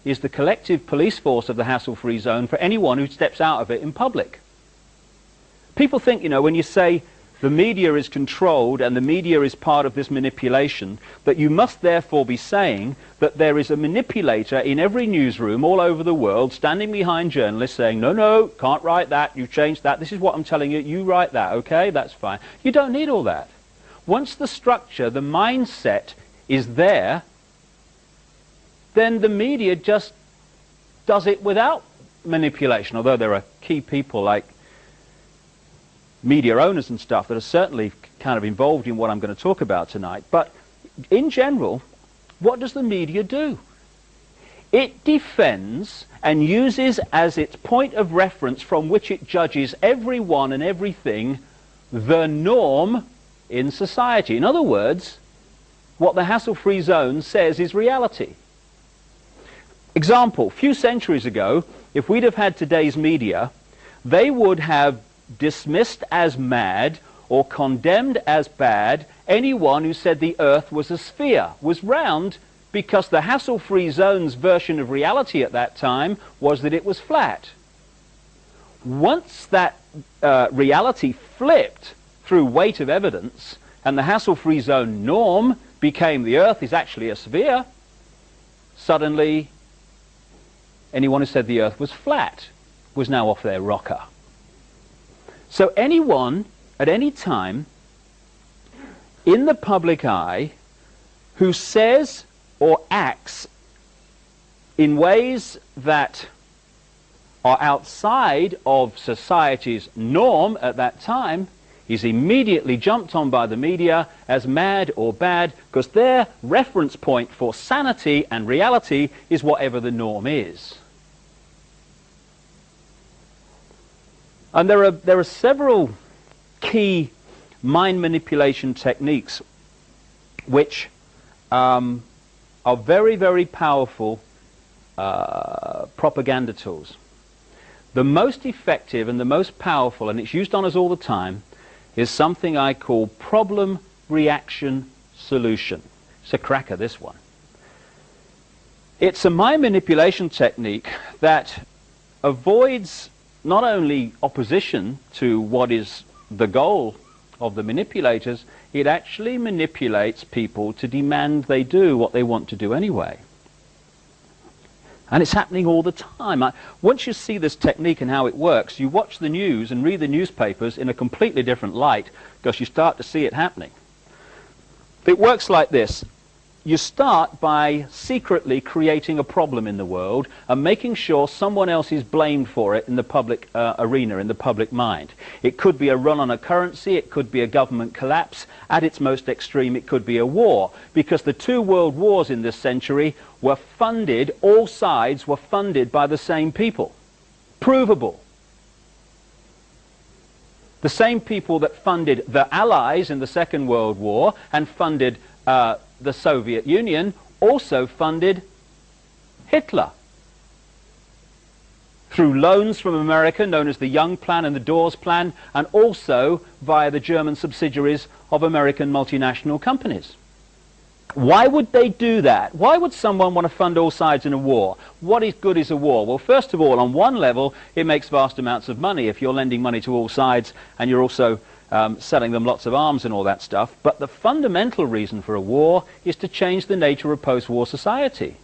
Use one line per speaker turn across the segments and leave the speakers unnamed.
is the collective police force of the hassle-free zone for anyone who steps out of it in public. People think, when you say the media is controlled and the media is part of this manipulation, that you must therefore be saying that there is a manipulator in every newsroom all over the world standing behind journalists saying, no, no, can't write that, you've changed that, this is what I'm telling you, you write that, okay, that's fine. You don't need all that. Once the structure, the mindset is there, then the media just does it without manipulation, although there are key people like media owners and stuff that are certainly kind of involved in what I'm going to talk about tonight. But in general, what does the media do? It defends and uses as its point of reference from which it judges everyone and everything the norm in society. In other words, what the hassle-free zone says is reality. Example, a few centuries ago, if we'd have had today's media, they would have dismissed as mad or condemned as bad anyone who said the earth was a sphere, was round, because the hassle-free zone's version of reality at that time was that it was flat. Once that reality flipped through weight of evidence and the hassle-free zone norm became the earth is actually a sphere, suddenly anyone who said the earth was flat was now off their rocker. So anyone at any time in the public eye who says or acts in ways that are outside of society's norm at that time is immediately jumped on by the media as mad or bad, because their reference point for sanity and reality is whatever the norm is. And there are several key mind manipulation techniques which are very, very powerful propaganda tools. The most effective and the most powerful, and it's used on us all the time, is something I call problem, reaction, solution. It's a cracker, this one. It's a mind manipulation technique that avoids not only opposition to what is the goal of the manipulators, it actually manipulates people to demand they do what they want to do anyway. And it's happening all the time. Once you see this technique and how it works, you watch the news and read the newspapers in a completely different light, because you start to see it happening. It works like this. You start by secretly creating a problem in the world and making sure someone else is blamed for it in the public arena, in the public mind. It could be a run on a currency, it could be a government collapse. At its most extreme, it could be a war, because the two world wars in this century were funded, all sides were funded by the same people. Provable. The same people that funded the Allies in the Second World War and funded the Soviet Union also funded Hitler through loans from America known as the Young Plan and the Dawes Plan, and also via the German subsidiaries of American multinational companies. Why would they do that? Why would someone want to fund all sides in a war? What is good is a war? Well, first of all, on one level, it makes vast amounts of money if you're lending money to all sides and you're also selling them lots of arms and all that stuff. But the fundamental reason for a war is to change the nature of post-war society.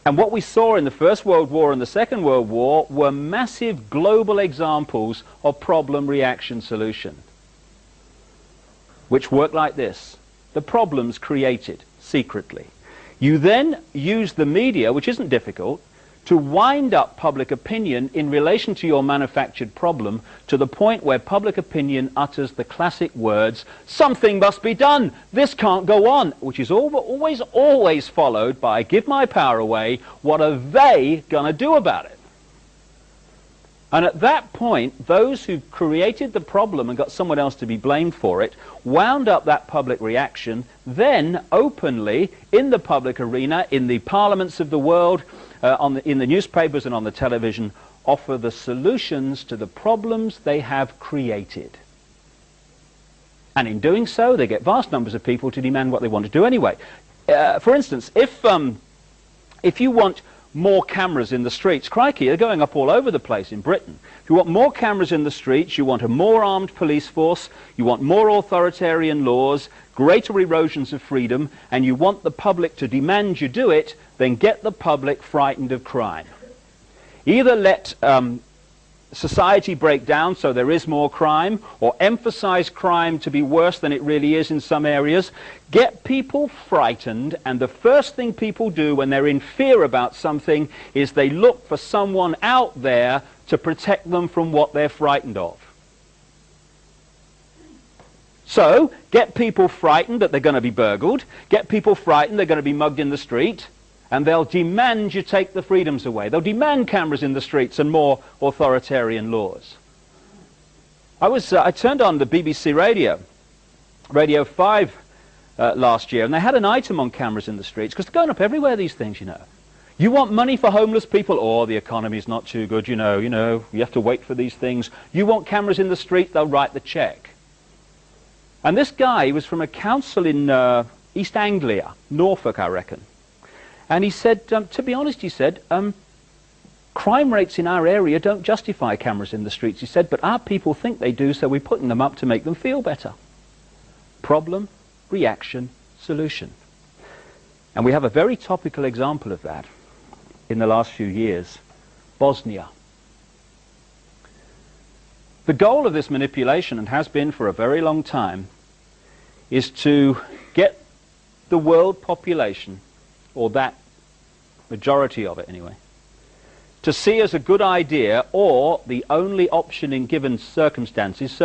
And what we saw in the First World War and the Second World War were massive global examples of problem, reaction, solution, which work like this. The problems created secretly. You then use the media, which isn't difficult, to wind up public opinion in relation to your manufactured problem to the point where public opinion utters the classic words, something must be done, this can't go on, which is always followed by, give my power away, what are they going to do about it? And at that point, those who created the problem and got someone else to be blamed for it wound up that public reaction, then openly in the public arena, in the parliaments of the world, in the newspapers and on the television, offer the solutions to the problems they have created. And in doing so, they get vast numbers of people to demand what they want to do anyway. For instance, if If you want more cameras in the streets, crikey, they're going up all over the place in Britain. If you want more cameras in the streets, you want a more armed police force, you want more authoritarian laws, greater erosions of freedom, and you want the public to demand you do it, then get the public frightened of crime. Either let society break down so there is more crime, or emphasize crime to be worse than it really is in some areas. Get people frightened, and the first thing people do when they're in fear about something is they look for someone out there to protect them from what they're frightened of. So, get people frightened that they're going to be burgled, get people frightened they're going to be mugged in the street, and they'll demand you take the freedoms away. They'll demand cameras in the streets and more authoritarian laws. I turned on the BBC Radio, Radio 5 last year, and they had an item on cameras in the streets, because they're going up everywhere, these things, you know. You want money for homeless people? Oh, the economy's not too good, you know, you have to wait for these things. You want cameras in the street? They'll write the check. And this guy was from a council in East Anglia, Norfolk, I reckon. And he said, to be honest, he said, crime rates in our area don't justify cameras in the streets. He said, but our people think they do, so we're putting them up to make them feel better. Problem, reaction, solution. And we have a very topical example of that in the last few years, Bosnia. The goal of this manipulation, and has been for a very long time, is to get the world population, or that majority of it anyway, to see as a good idea, or the only option in given circumstances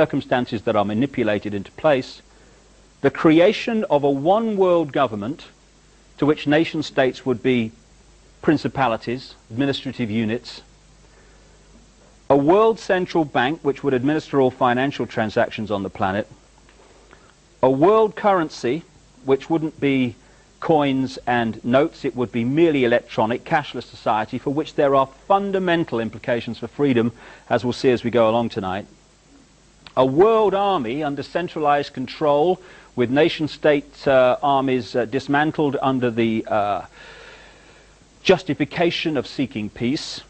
that are manipulated into place, the creation of a one-world government to which nation-states would be principalities, administrative units, a world central bank which would administer all financial transactions on the planet, a world currency which wouldn't be coins and notes, it would be merely electronic, cashless society, for which there are fundamental implications for freedom, as we'll see as we go along tonight. A world army under centralized control, with nation-state armies dismantled under the justification of seeking peace,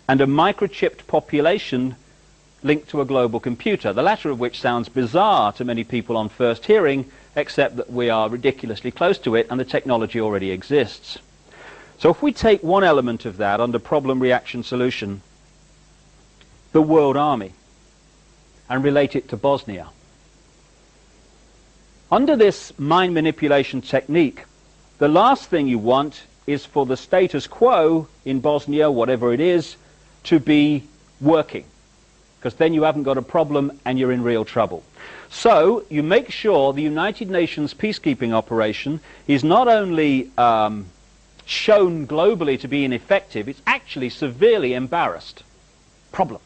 and a microchipped population linked to a global computer, the latter of which sounds bizarre to many people on first hearing, except that we are ridiculously close to it and the technology already exists. So if we take one element of that under problem, reaction, solution, the world army, and relate it to Bosnia. Under this mind manipulation technique, the last thing you want is for the status quo in Bosnia, whatever it is, to be working, because then you haven't got a problem and you're in real trouble. So you make sure the United Nations peacekeeping operation is not only shown globally to be ineffective, it's actually severely embarrassed. Problem.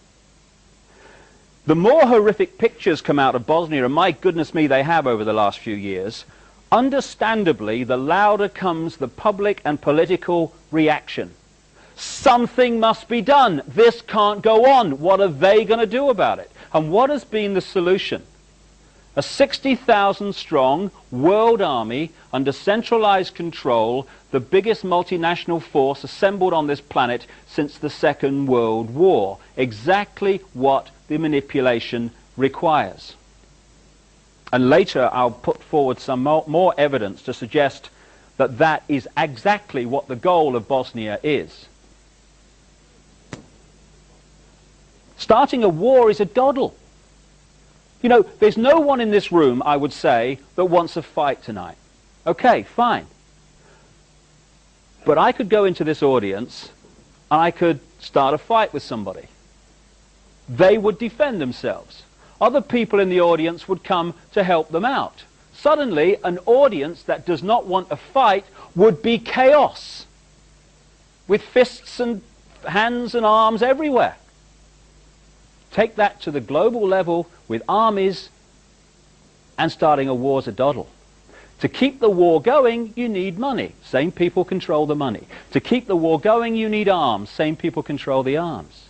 The more horrific pictures come out of Bosnia, and my goodness me, they have over the last few years, understandably, the louder comes the public and political reaction. Something must be done. This can't go on. What are they going to do about it? And what has been the solution? A 60,000 strong world army under centralized control, the biggest multinational force assembled on this planet since the Second World War. Exactly what the manipulation requires. And later I'll put forward some more evidence to suggest that that is exactly what the goal of Bosnia is. Starting a war is a doddle. You know, there's no one in this room, I would say, that wants a fight tonight. Okay, fine. But I could go into this audience and I could start a fight with somebody. They would defend themselves. Other people in the audience would come to help them out. Suddenly, an audience that does not want a fight would be chaos, with fists and hands and arms everywhere. Take that to the global level with armies, and starting a war's a doddle. To keep the war going, you need money. Same people control the money. To keep the war going, you need arms. Same people control the arms.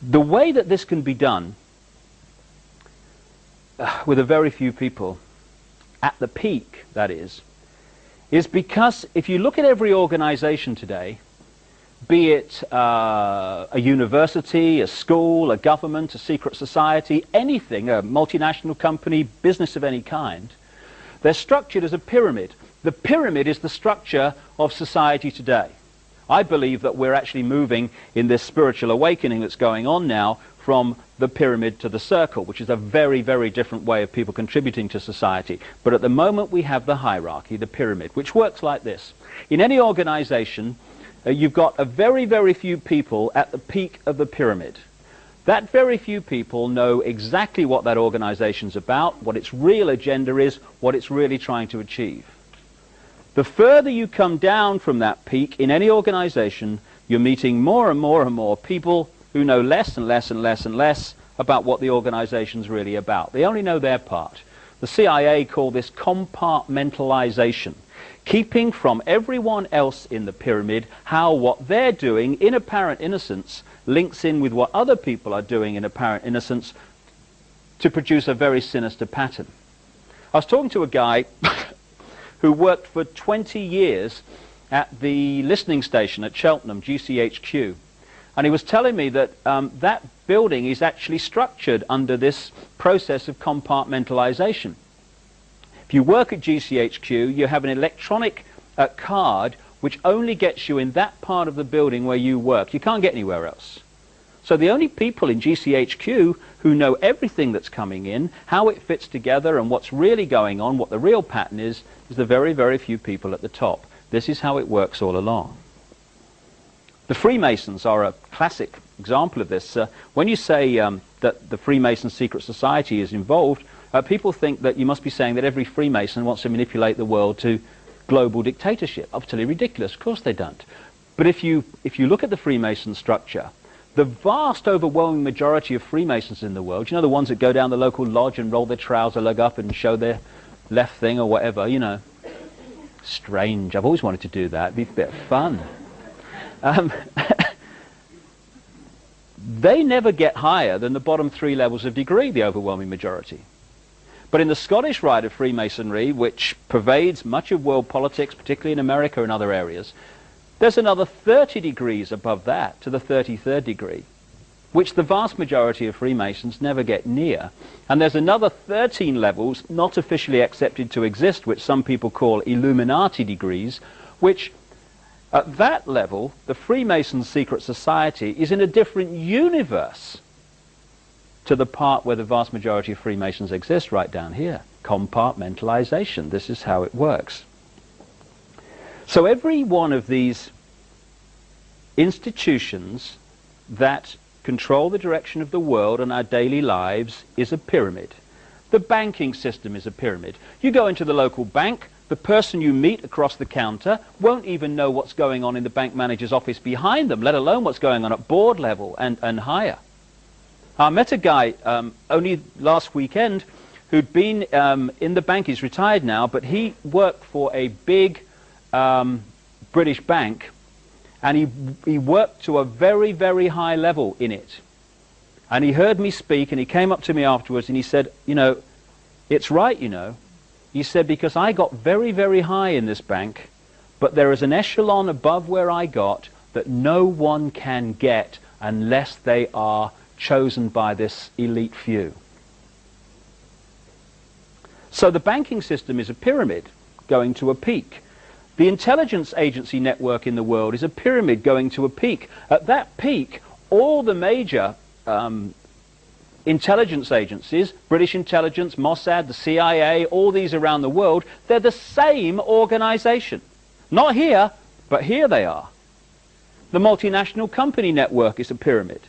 The way that this can be done with a very few people, at the peak, that is because if you look at every organization today, be it a university, a school, a government, a secret society, anything, a multinational company, business of any kind, they're structured as a pyramid. The pyramid is the structure of society today. I believe that we're actually moving in this spiritual awakening that's going on now from the pyramid to the circle, which is a very, very different way of people contributing to society. But at the moment we have the hierarchy, the pyramid, which works like this. In any organization, you've got a very, very few people at the peak of the pyramid. That very few people know exactly what that organization's about, what its real agenda is, what it's really trying to achieve. The further you come down from that peak in any organization, you're meeting more and more and more people who know less and less and less and less about what the organization's really about. They only know their part. The CIA call this compartmentalization, keeping from everyone else in the pyramid how what they're doing in apparent innocence links in with what other people are doing in apparent innocence to produce a very sinister pattern. I was talking to a guy who worked for 20 years at the listening station at Cheltenham, GCHQ. And he was telling me that that building is actually structured under this process of compartmentalization. If you work at GCHQ, you have an electronic card which only gets you in that part of the building where you work. You can't get anywhere else. So the only people in GCHQ who know everything that's coming in, how it fits together and what's really going on, what the real pattern is the very, very few people at the top. This is how it works all along. The Freemasons are a classic example of this. When you say that the Freemason secret society is involved, people think that you must be saying that every Freemason wants to manipulate the world to global dictatorship. Utterly ridiculous. Of course they don't. But if you look at the Freemason structure, the vast overwhelming majority of Freemasons in the world, you know, the ones that go down the local lodge and roll their trouser leg up and show their left thing or whatever, you know. Strange. I've always wanted to do that. It'd be a bit of fun. They never get higher than the bottom 3 levels of degree, the overwhelming majority. But in the Scottish rite of Freemasonry, which pervades much of world politics, particularly in America and other areas, there's another 30 degrees above that to the 33rd degree, which the vast majority of Freemasons never get near. And there's another 13 levels not officially accepted to exist, which some people call Illuminati degrees, which at that level, the Freemason secret society is in a different universe to the part where the vast majority of Freemasons exist, right down here. Compartmentalization. This is how it works. So every one of these institutions that control the direction of the world and our daily lives is a pyramid. The banking system is a pyramid. You go into the local bank, the person you meet across the counter won't even know what's going on in the bank manager's office behind them, let alone what's going on at board level and higher. I met a guy only last weekend who'd been in the bank. He's retired now, but he worked for a big British bank, and he worked to a very, very high level in it. And he heard me speak, and he came up to me afterwards, and he said, you know, it's right, you know. He said, because I got very, very high in this bank, but there is an echelon above where I got that no one can get unless they are chosen by this elite few. So the banking system is a pyramid going to a peak. The intelligence agency network in the world is a pyramid going to a peak. At that peak, all the major intelligence agencies, British intelligence, Mossad, the CIA, all these around the world, they're the same organization. Not here, but here they are. The multinational company network is a pyramid.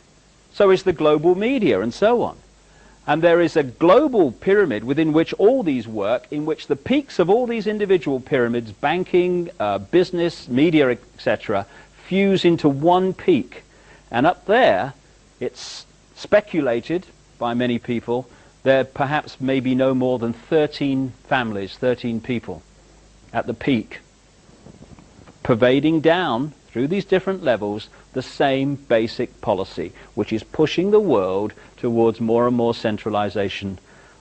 So is the global media, and so on. And there is a global pyramid within which all these work, in which the peaks of all these individual pyramids, banking, business, media, etc., fuse into one peak. And up there, it's speculated by many people, there perhaps may be no more than 13 families, 13 people at the peak, pervading down through these different levels the same basic policy, which is pushing the world towards more and more centralization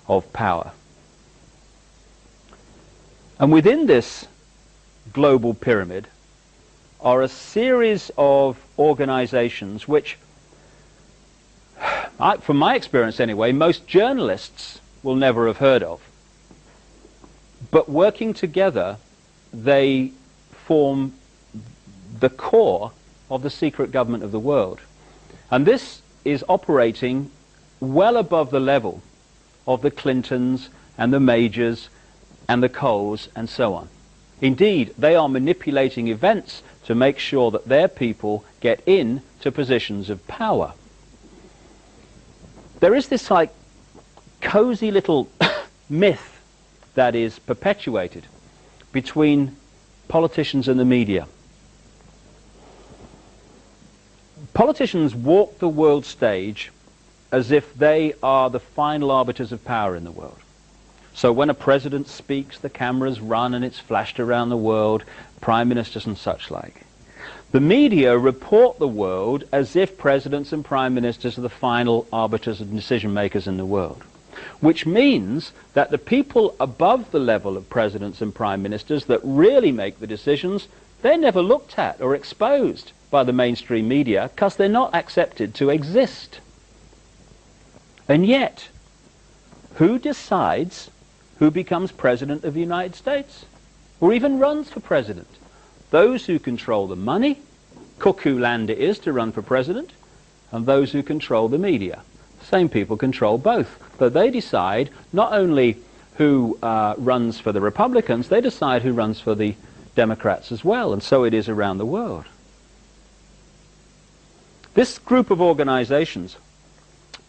of power. And within this global pyramid are a series of organizations which, from my experience anyway, most journalists will never have heard of. But working together, they form the core of the secret government of the world. And this is operating well above the level of the Clintons and the Majors and the Coles and so on. Indeed, they are manipulating events to make sure that their people get into positions of power. There is this like cozy little myth that is perpetuated between politicians and the media. Politicians walk the world stage as if they are the final arbiters of power in the world. So when a president speaks, the cameras run and it's flashed around the world, prime ministers and such like. The media report the world as if presidents and prime ministers are the final arbiters and decision makers in the world, which means that the people above the level of presidents and prime ministers that really make the decisions, they're never looked at or exposed by the mainstream media because they're not accepted to exist. And yet, who decides who becomes president of the United States or even runs for president? Those who control the money, cuckoo land it is to run for president, and those who control the media. Same people control both. But they decide not only who runs for the Republicans, they decide who runs for the Democrats as well, and so it is around the world. This group of organizations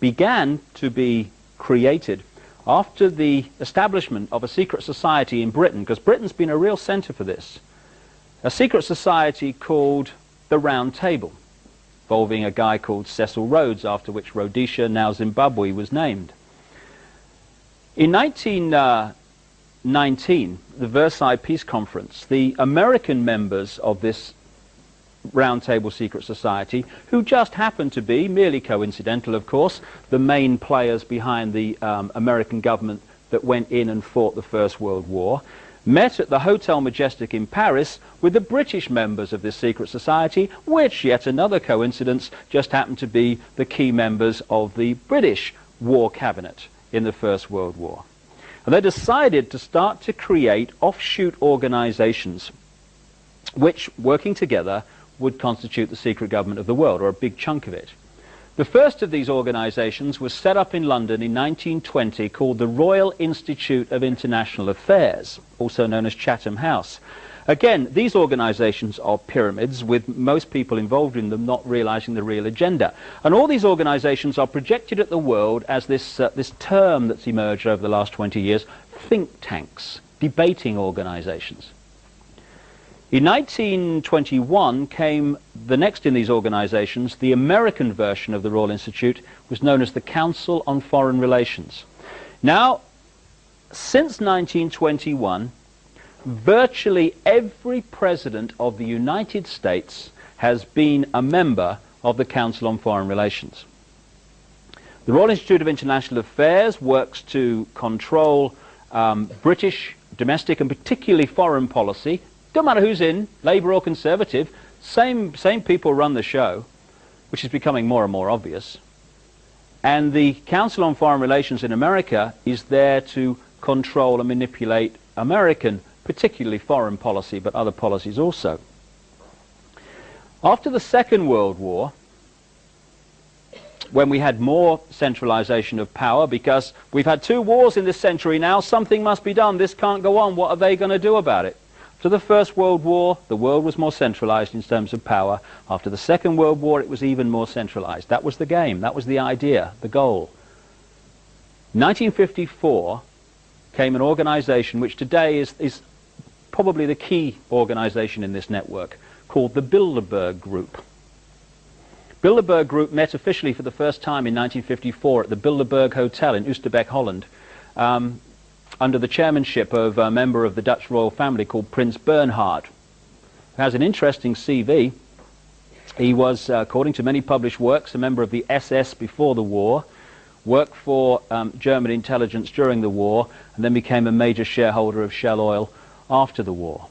began to be created after the establishment of a secret society in Britain, because Britain's been a real center for this. A secret society called the Round Table, involving a guy called Cecil Rhodes, after which Rhodesia, now Zimbabwe, was named. In 1919, the Versailles Peace Conference, the American members of this Round Table Secret Society, who just happened to be, merely coincidental of course, the main players behind the American government that went in and fought the First World War, met at the Hotel Majestic in Paris with the British members of this secret society, which, yet another coincidence, just happened to be the key members of the British war cabinet in the First World War. And they decided to start to create offshoot organizations which, working together, would constitute the secret government of the world, or a big chunk of it. The first of these organizations was set up in London in 1920, called the Royal Institute of International Affairs, also known as Chatham House. Again, these organizations are pyramids, with most people involved in them not realizing the real agenda. And all these organizations are projected at the world as this term that's emerged over the last 20 years, think tanks, debating organizations. In 1921 came the next in these organizations. The American version of the Royal Institute was known as the Council on Foreign Relations. Now, since 1921, virtually every president of the United States has been a member of the Council on Foreign Relations. The Royal Institute of International Affairs works to control British domestic and particularly foreign policy. Don't matter who's in, Labour or Conservative, same people run the show, which is becoming more and more obvious. And the Council on Foreign Relations in America is there to control and manipulate American, particularly foreign policy, but other policies also. After the Second World War, when we had more centralization of power, because we've had 2 wars in this century now, something must be done, this can't go on, what are they going to do about it? After the First World War, the world was more centralized in terms of power. After the Second World War, it was even more centralized. That was the game, that was the idea, the goal. In 1954 came an organization which today is probably the key organization in this network, called the Bilderberg Group. Bilderberg Group met officially for the first time in 1954 at the Bilderberg Hotel in Oosterbeek, Holland, under the chairmanship of a member of the Dutch royal family called Prince Bernhard, who has an interesting CV. He was, according to many published works, a member of the SS before the war, worked for German intelligence during the war, and then became a major shareholder of Shell Oil after the war.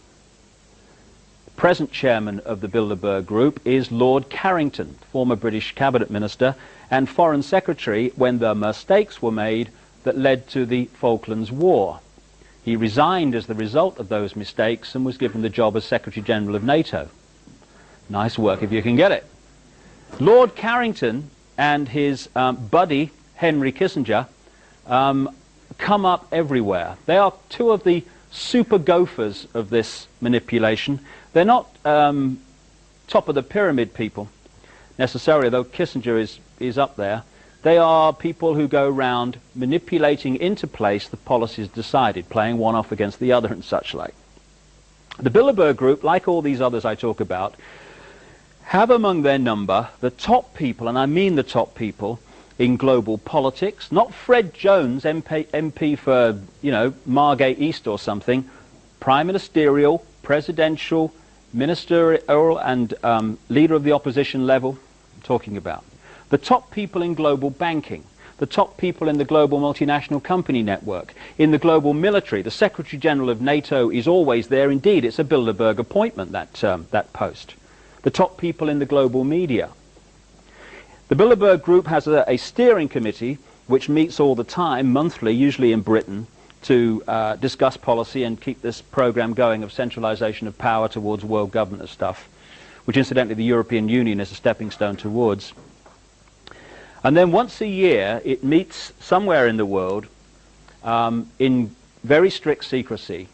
Present chairman of the Bilderberg Group is Lord Carrington, former British cabinet minister and foreign secretary when the mistakes were made that led to the Falklands War. He resigned as the result of those mistakes and was given the job as Secretary General of NATO. Nice work if you can get it. Lord Carrington and his buddy Henry Kissinger come up everywhere. They are two of the super gophers of this manipulation. They're not top of the pyramid people necessarily, though Kissinger is up there. They are people who go around manipulating into place the policies decided, playing one off against the other and such like. The Bilderberg Group, like all these others I talk about, have among their number the top people, and I mean the top people, in global politics. Not Fred Jones, MP for, you know, Margate East or something. Prime ministerial, presidential, ministerial and leader of the opposition level I'm talking about. The top people in global banking, the top people in the global multinational company network, in the global military. The Secretary General of NATO is always there. Indeed, it's a Bilderberg appointment, that post. The top people in the global media. The Bilderberg Group has a steering committee which meets all the time, monthly, usually in Britain, to discuss policy and keep this program going of centralization of power towards world government stuff, which incidentally the European Union is a stepping stone towards. And then once a year it meets somewhere in the world in very strict secrecy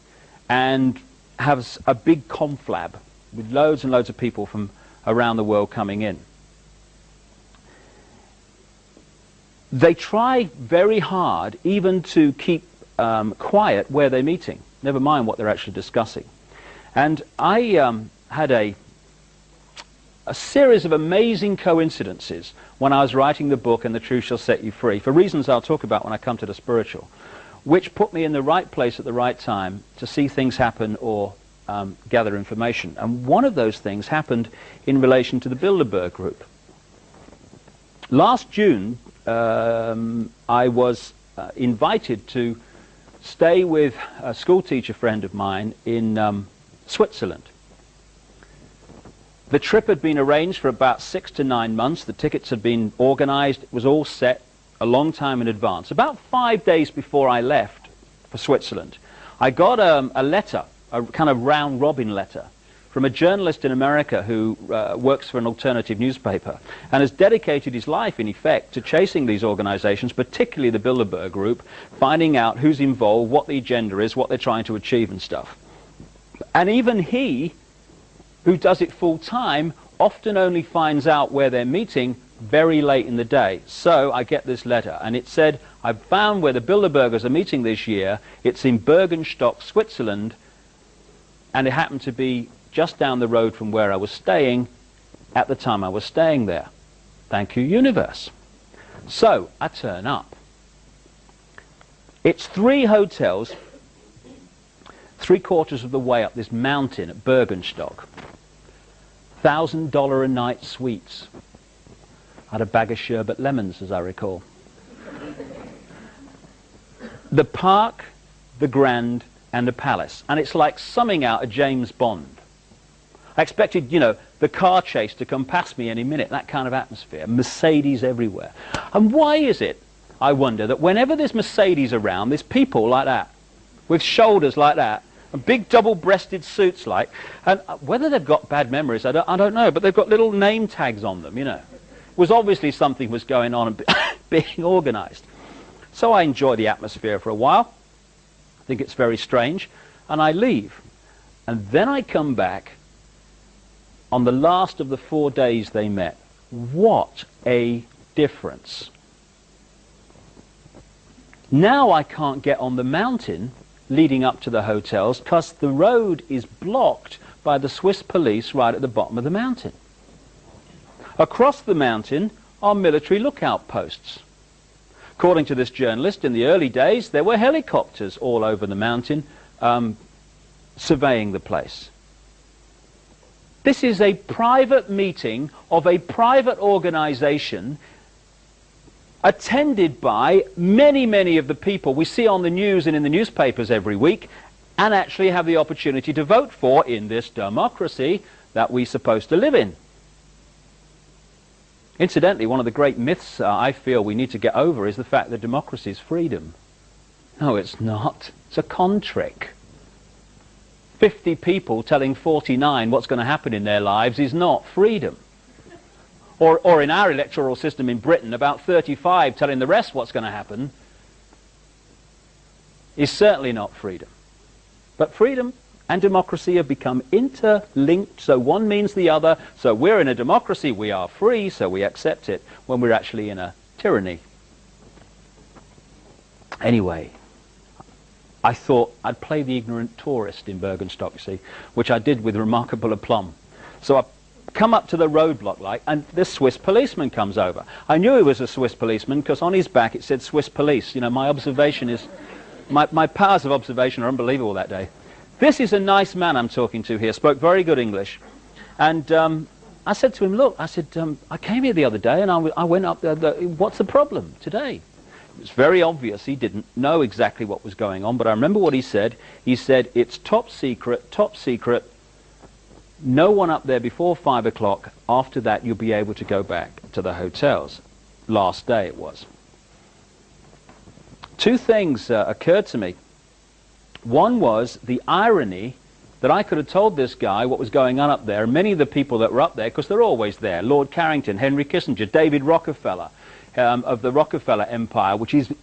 and has a big conflab with loads and loads of people from around the world coming in. They try very hard even to keep quiet where they're meeting, never mind what they're actually discussing. And I had a series of amazing coincidences when I was writing the book And the Truth Shall Set You Free, for reasons I'll talk about when I come to the spiritual, which put me in the right place at the right time to see things happen or gather information. And one of those things happened in relation to the Bilderberg Group. Last June, I was invited to stay with a schoolteacher friend of mine in Switzerland. The trip had been arranged for about 6 to 9 months. The tickets had been organized. It was all set a long time in advance. About 5 days before I left for Switzerland, I got a letter, a kind of round-robin letter, from a journalist in America who works for an alternative newspaper and has dedicated his life, in effect, to chasing these organizations, particularly the Bilderberg Group, finding out who's involved, what the agenda is, what they're trying to achieve and stuff. And even he, who does it full-time, often only finds out where they're meeting very late in the day. So I get this letter, and it said, I've found where the Bilderbergers are meeting this year. It's in Bergenstock, Switzerland, and it happened to be just down the road from where I was staying at the time I was staying there. Thank you, universe. So I turn up. It's 3 hotels, 3/4 of the way up this mountain at Bergenstock. $1,000 a night suites. I had a bag of sherbet lemons, as I recall. The Park, the Grand, and the Palace. And it's like summing out a James Bond. I expected, you know, the car chase to come past me any minute, that kind of atmosphere. Mercedes everywhere. And why is it, I wonder, that whenever there's Mercedes around, there's people like that, with shoulders like that, and big double-breasted suits like, and whether they've got bad memories, I don't know, but they've got little name tags on them, you know. It was obviously something was going on and being organized. So I enjoy the atmosphere for a while. I think it's very strange, and I leave. And then I come back on the last of the 4 days they met. What a difference. Now I can't get on the mountain leading up to the hotels because the road is blocked by the Swiss police right at the bottom of the mountain. Across the mountain are military lookout posts. According to this journalist, in the early days there were helicopters all over the mountain surveying the place. This is a private meeting of a private organization attended by many, many of the people we see on the news and in the newspapers every week, and actually have the opportunity to vote for in this democracy that we're supposed to live in. Incidentally, one of the great myths I feel we need to get over is the fact that democracy is freedom. No, it's not. It's a con trick. 50 people telling 49 what's going to happen in their lives is not freedom. Or in our electoral system in Britain, about 35 telling the rest what's going to happen is certainly not freedom. But freedom and democracy have become interlinked, so one means the other. So we're in a democracy, we are free, so we accept it, when we're actually in a tyranny. Anyway, I thought I'd play the ignorant tourist in Bergenstock, you see, which I did with remarkable aplomb. So I come up to the roadblock light, and this Swiss policeman comes over. I knew he was a Swiss policeman because on his back it said Swiss police. You know, my observation is, my powers of observation are unbelievable that day. This is a nice man I'm talking to here, spoke very good English. And I said to him, look, I said, I came here the other day and I went up there, what's the problem today? It was very obvious he didn't know exactly what was going on, but I remember what he said. He said, it's top secret, no one up there before 5 o'clock. After that, you'll be able to go back to the hotels. Last day it was. Two things occurred to me. One was the irony that I could have told this guy what was going on up there, and many of the people that were up there, because they're always there, Lord Carrington, Henry Kissinger, David Rockefeller, of the Rockefeller Empire, which is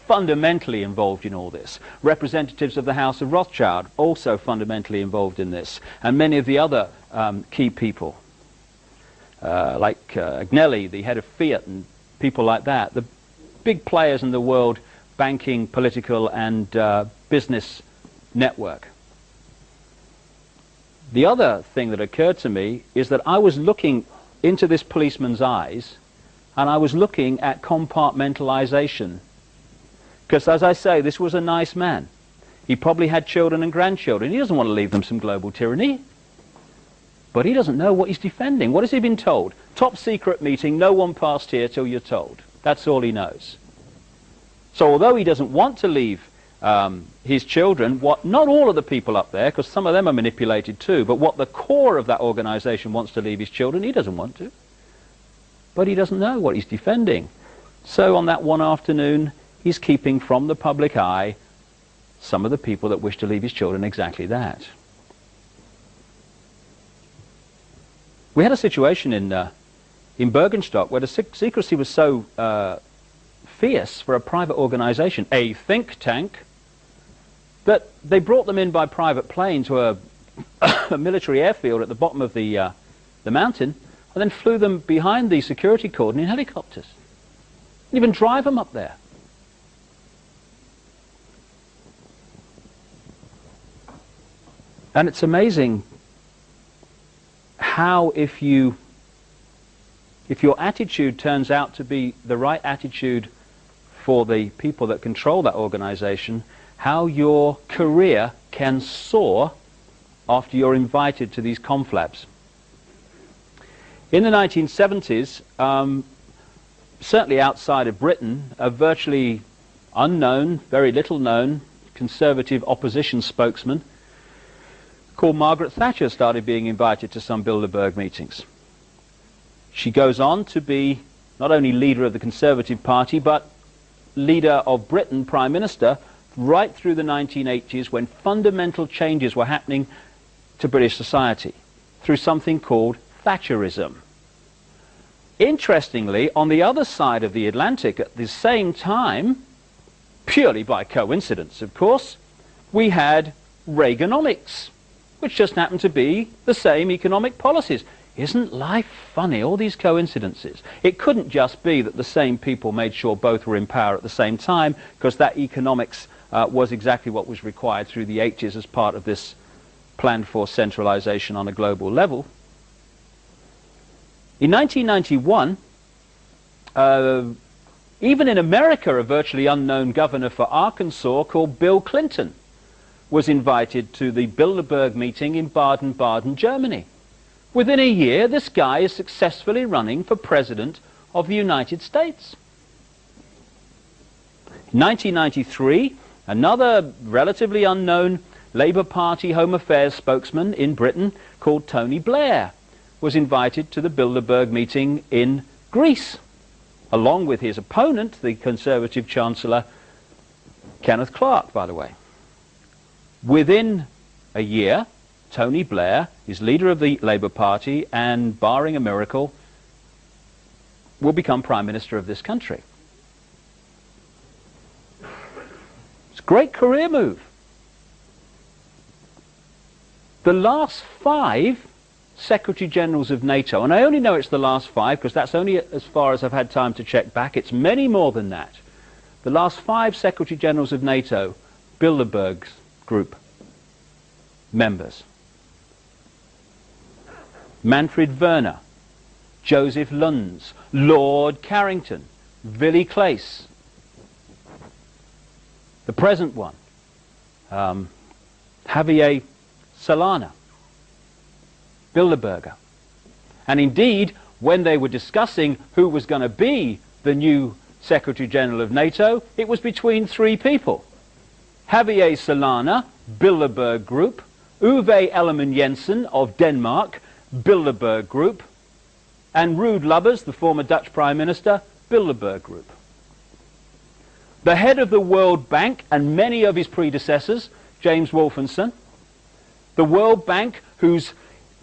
fundamentally involved in all this. Representatives of the House of Rothschild, also fundamentally involved in this, and many of the other key people, like Agnelli, the head of Fiat, and people like that, the big players in the world banking, political, and business network. The other thing that occurred to me is that I was looking into this policeman's eyes, and I was looking at compartmentalization. Because, as I say, this was a nice man. He probably had children and grandchildren. He doesn't want to leave them some global tyranny. But he doesn't know what he's defending. What has he been told? Top secret meeting, no one passed here till you're told. That's all he knows. So although he doesn't want to leave his children, not all of the people up there, because some of them are manipulated too, but what the core of that organization wants to leave his children, he doesn't want to. But he doesn't know what he's defending. So on that one afternoon, he's keeping from the public eye some of the people that wish to leave his children exactly that. We had a situation in Bergenstock where the secrecy was so fierce for a private organization, a think tank, that they brought them in by private plane to a military airfield at the bottom of the mountain, and then flew them behind the security cordon in helicopters. Didn't even drive them up there. And it's amazing how if your attitude turns out to be the right attitude for the people that control that organization, how your career can soar after you're invited to these conflabs. In the 1970s, certainly outside of Britain, a virtually unknown, very little known conservative opposition spokesman called Margaret Thatcher started being invited to some Bilderberg meetings. She goes on to be not only leader of the Conservative Party, but leader of Britain, Prime Minister, right through the 1980s when fundamental changes were happening to British society through something called Thatcherism. Interestingly, on the other side of the Atlantic at the same time, purely by coincidence of course, we had Reaganomics, which just happened to be the same economic policies. Isn't life funny, all these coincidences? It couldn't just be that the same people made sure both were in power at the same time, because that economics was exactly what was required through the 80s as part of this plan for centralization on a global level. In 1991, even in America, a virtually unknown governor for Arkansas called Bill Clinton was invited to the Bilderberg meeting in Baden-Baden, Germany. Within a year, this guy is successfully running for President of the United States. 1993, another relatively unknown Labour Party Home Affairs spokesman in Britain called Tony Blair was invited to the Bilderberg meeting in Greece, along with his opponent, the Conservative Chancellor Kenneth Clarke, by the way. Within a year, Tony Blair is leader of the Labour Party and, barring a miracle, will become Prime Minister of this country. It's a great career move. The last 5 Secretary Generals of NATO, and I only know it's the last 5 because that's only as far as I've had time to check back. It's many more than that. The last 5 Secretary Generals of NATO, Bilderberg's group members. Manfred Werner, Joseph Luns, Lord Carrington, Willy Claes, the present one, Javier Solana, Bilderberger. And indeed, when they were discussing who was going to be the new Secretary General of NATO, it was between 3 people. Javier Solana, Bilderberg Group, Uwe Ellemann-Jensen of Denmark, Bilderberg Group, and Ruud Lubbers, the former Dutch Prime Minister, Bilderberg Group. The head of the World Bank and many of his predecessors, James Wolfensohn, the World Bank, whose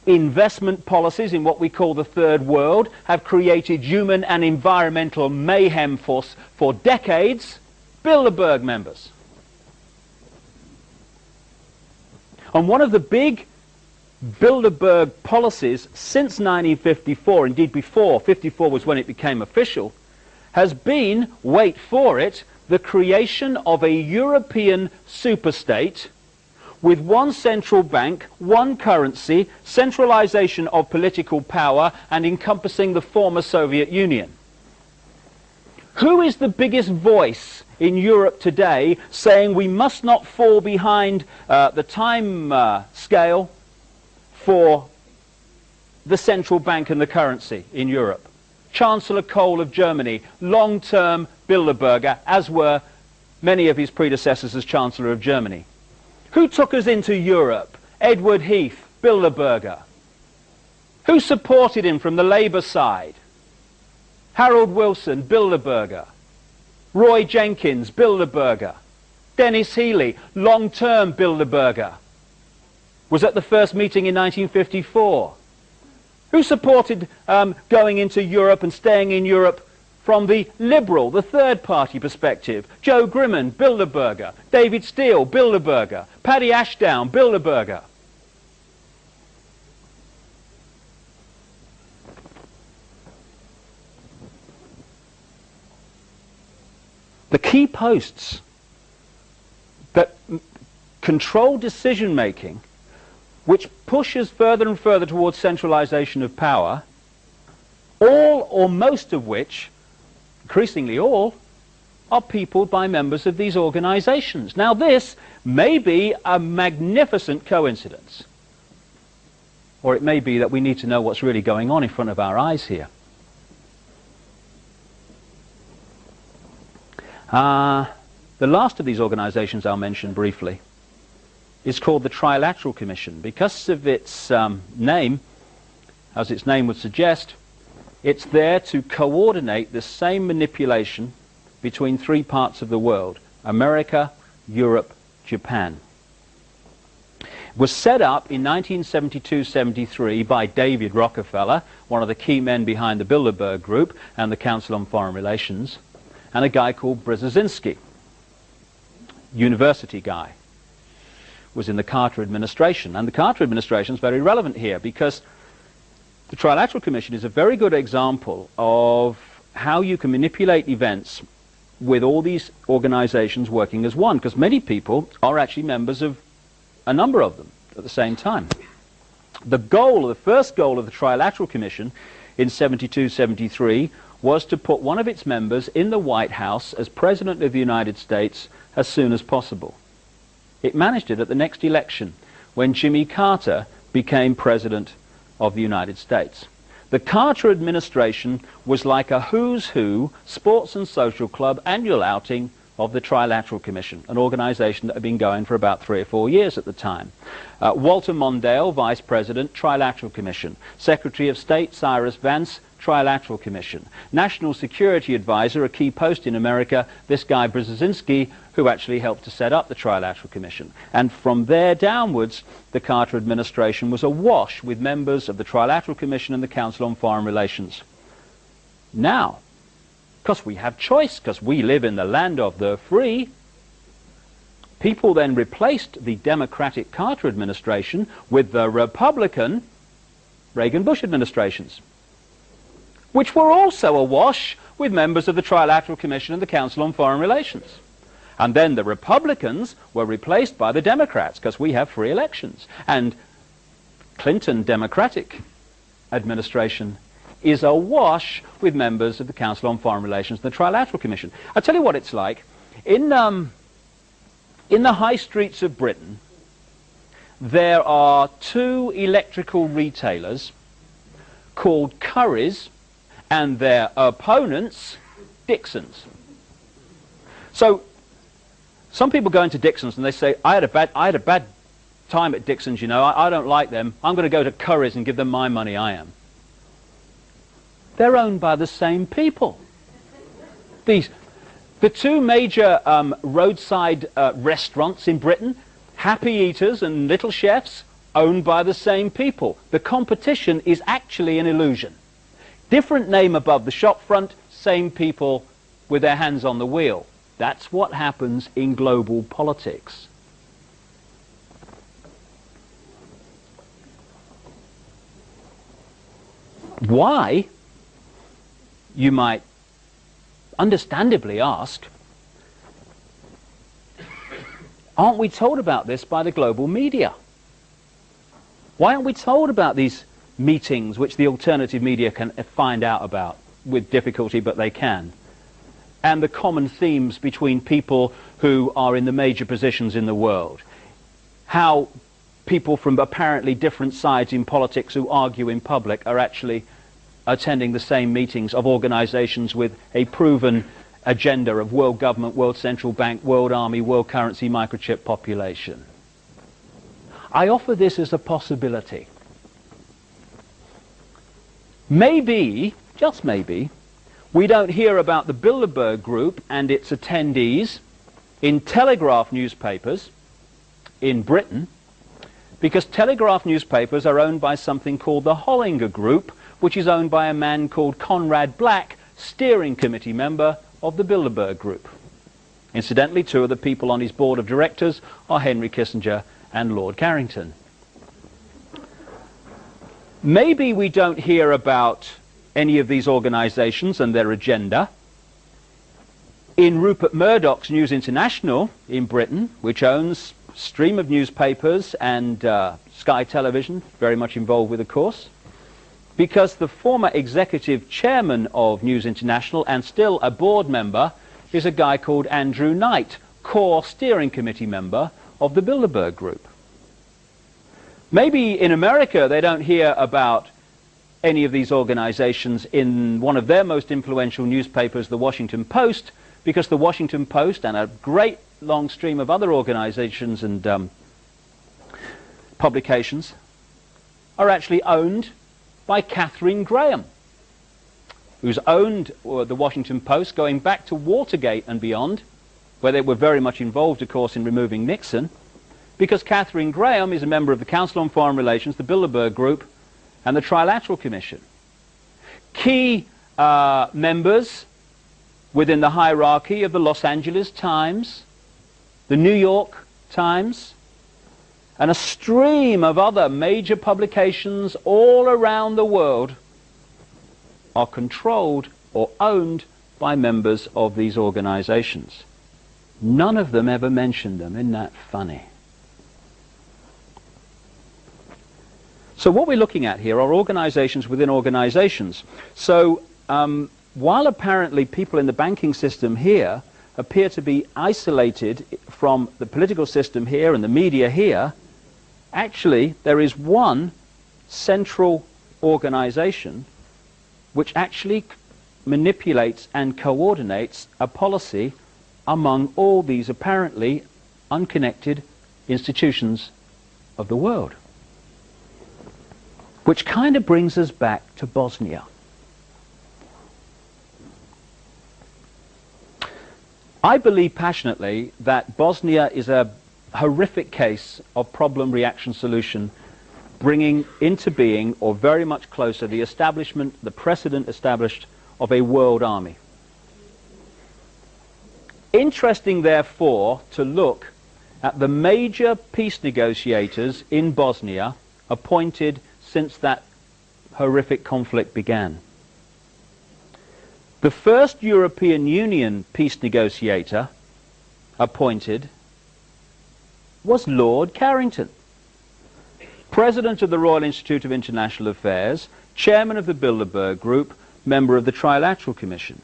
investment policies in what we call the Third World have created human and environmental mayhem for decades, Bilderberg members. And one of the big Bilderberg policies since 1954, indeed before, 54 was when it became official, has been, wait for it, the creation of a European superstate with one central bank, one currency, centralization of political power, and encompassing the former Soviet Union. Who is the biggest voice in Europe today saying we must not fall behind the time scale for the central bank and the currency in Europe? Chancellor Kohl of Germany, long-term Bilderberger, as were many of his predecessors as Chancellor of Germany. Who took us into Europe? Edward Heath, Bilderberger. Who supported him from the Labour side? Harold Wilson, Bilderberger. Roy Jenkins, Bilderberger. Dennis Healey, long-term Bilderberger, was at the first meeting in 1954. Who supported going into Europe and staying in Europe from the liberal, the third party perspective? Joe Grimond, Bilderberger. David Steele, Bilderberger. Paddy Ashdown, Bilderberger. The key posts that control decision making, which pushes further and further towards centralization of power, all or most of which, increasingly all, are peopled by members of these organizations. Now this may be a magnificent coincidence, or it may be that we need to know what's really going on in front of our eyes here. The last of these organizations I'll mention briefly is called the Trilateral Commission. Because of its name, as its name would suggest, it's there to coordinate the same manipulation between 3 parts of the world: America, Europe, Japan. It was set up in 1972-73 by David Rockefeller, one of the key men behind the Bilderberg Group and the Council on Foreign Relations, and a guy called Brzezinski, university guy, was in the Carter administration. And the Carter administration is very relevant here because the Trilateral Commission is a very good example of how you can manipulate events with all these organizations working as one, because many people are actually members of a number of them at the same time. The goal, the first goal of the Trilateral Commission in 72-73 was to put one of its members in the White House as President of the United States as soon as possible. It managed it at the next election when Jimmy Carter became President of the United States. The Carter administration was like a who's who sports and social club annual outing of the Trilateral Commission, an organization that had been going for about 3 or 4 years at the time. Walter Mondale, Vice President, Trilateral Commission. Secretary of State Cyrus Vance, Trilateral Commission. National Security Advisor, a key post in America, this guy Brzezinski, who actually helped to set up the Trilateral Commission. And from there downwards, the Carter administration was awash with members of the Trilateral Commission and the Council on Foreign Relations. Now, because we have choice, because we live in the land of the free, people then replaced the Democratic Carter administration with the Republican Reagan-Bush administrations, which were also awash with members of the Trilateral Commission and the Council on Foreign Relations. And then the Republicans were replaced by the Democrats, because we have free elections. And Clinton Democratic administration is awash with members of the Council on Foreign Relations and the Trilateral Commission. I'll tell you what it's like. In the high streets of Britain, there are 2 electrical retailers called Currys, and their opponents, Dixons. So some people go into Dixons and they say, I had a bad time at Dixons, you know, I don't like them. I'm going to go to Currys and give them my money, I am. They're owned by the same people. The 2 major roadside restaurants in Britain, Happy Eaters and Little Chefs, owned by the same people. The competition is actually an illusion. Different name above the shop front, same people with their hands on the wheel. That's what happens in global politics. Why, you might understandably ask, aren't we told about this by the global media? Why aren't we told about these meetings which the alternative media can find out about with difficulty, but they can? And the common themes between people who are in the major positions in the world. How people from apparently different sides in politics who argue in public are actually attending the same meetings of organizations with a proven agenda of world government, world central bank, world army, world currency, microchip population. I offer this as a possibility. Maybe, just maybe, we don't hear about the Bilderberg Group and its attendees in Telegraph newspapers in Britain, because Telegraph newspapers are owned by something called the Hollinger Group, which is owned by a man called Conrad Black, steering committee member of the Bilderberg Group. Incidentally, 2 of the people on his board of directors are Henry Kissinger and Lord Carrington. Maybe we don't hear about any of these organizations and their agenda in Rupert Murdoch's News International in Britain, which owns a stream of newspapers and Sky Television, very much involved with, of course, because the former executive chairman of News International and still a board member is a guy called Andrew Knight, core steering committee member of the Bilderberg Group. Maybe in America they don't hear about any of these organizations in one of their most influential newspapers, the Washington Post, because the Washington Post and a great long stream of other organizations and publications are actually owned by Katharine Graham, who's owned the Washington Post going back to Watergate and beyond, where they were very much involved, of course, in removing Nixon, because Katharine Graham is a member of the Council on Foreign Relations, the Bilderberg Group, and the Trilateral Commission. Key members within the hierarchy of the Los Angeles Times, the New York Times, and a stream of other major publications all around the world are controlled or owned by members of these organizations. None of them ever mentioned them. Isn't that funny? So what we're looking at here are organizations within organizations. So while apparently people in the banking system here appear to be isolated from the political system here and the media here, actually there is one central organization which actually manipulates and coordinates a policy among all these apparently unconnected institutions of the world. Which kind of brings us back to Bosnia. I believe passionately that Bosnia is a horrific case of problem-reaction-solution, bringing into being, or very much closer, the establishment, the precedent established of a world army. Interesting, therefore, to look at the major peace negotiators in Bosnia appointed since that horrific conflict began. The first European Union peace negotiator appointed was Lord Carrington, President of the Royal Institute of International Affairs, Chairman of the Bilderberg Group, member of the Trilateral Commission.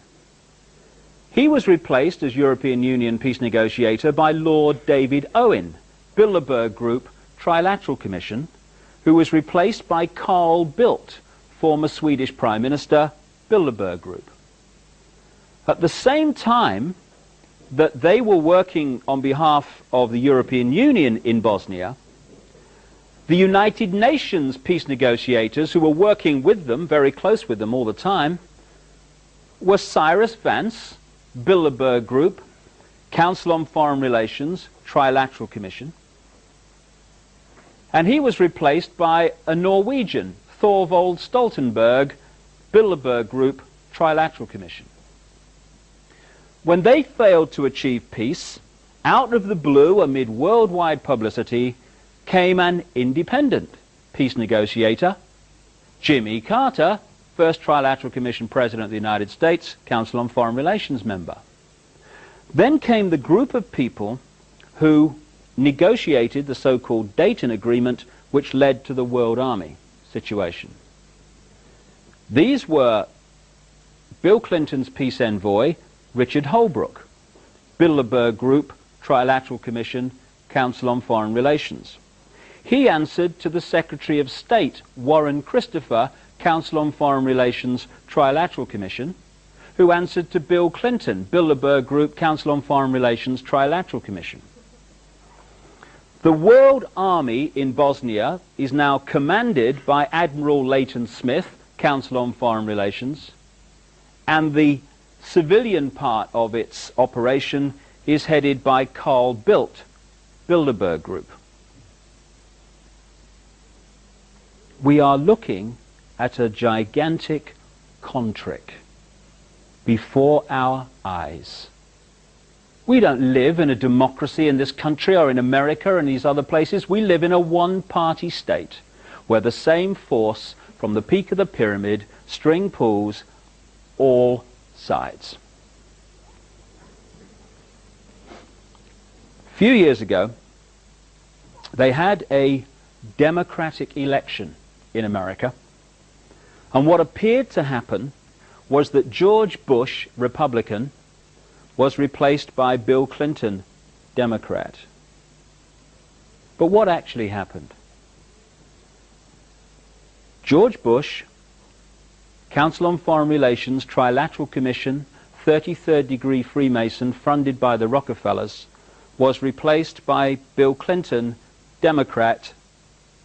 He was replaced as European Union peace negotiator by Lord David Owen, Bilderberg Group, Trilateral Commission, who was replaced by Carl Bildt, former Swedish Prime Minister, Bilderberg Group. At the same time that they were working on behalf of the European Union in Bosnia, the United Nations peace negotiators, who were working with them, very close with them all the time, were Cyrus Vance, Bilderberg Group, Council on Foreign Relations, Trilateral Commission, and he was replaced by a Norwegian, Thorvald Stoltenberg, Bilderberg Group, Trilateral Commission. When they failed to achieve peace, out of the blue, amid worldwide publicity, came an independent peace negotiator, Jimmy Carter, first Trilateral Commission President of the United States, Council on Foreign Relations member. Then came the group of people who negotiated the so-called Dayton Agreement, which led to the World Army situation. These were Bill Clinton's peace envoy, Richard Holbrooke, Bilderberg Group, Trilateral Commission, Council on Foreign Relations. He answered to the Secretary of State, Warren Christopher, Council on Foreign Relations, Trilateral Commission, who answered to Bill Clinton, Bilderberg Group, Council on Foreign Relations, Trilateral Commission. The World Army in Bosnia is now commanded by Admiral Leighton Smith, Council on Foreign Relations, and the civilian part of its operation is headed by Carl Bildt, Bilderberg Group. We are looking at a gigantic contrick before our eyes. We don't live in a democracy in this country or in America and these other places. We live in a one-party state where the same force from the peak of the pyramid string pulls all sides. A few years ago, they had a democratic election in America, and what appeared to happen was that George Bush, Republican, was replaced by Bill Clinton, Democrat. But what actually happened? George Bush, Council on Foreign Relations, Trilateral Commission, 33rd degree Freemason, funded by the Rockefellers, was replaced by Bill Clinton, Democrat,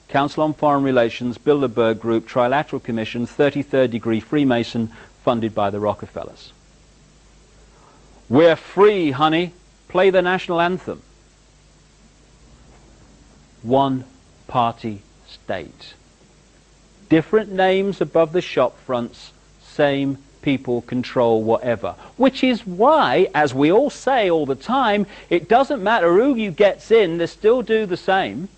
Council on Foreign Relations, Bilderberg Group, Trilateral Commission, 33rd degree Freemason, funded by the Rockefellers. We're free, honey. Play the national anthem. One-party state. Different names above the shop fronts, same people control whatever. Which is why, as we all say all the time, it doesn't matter who you gets in, they still do the same.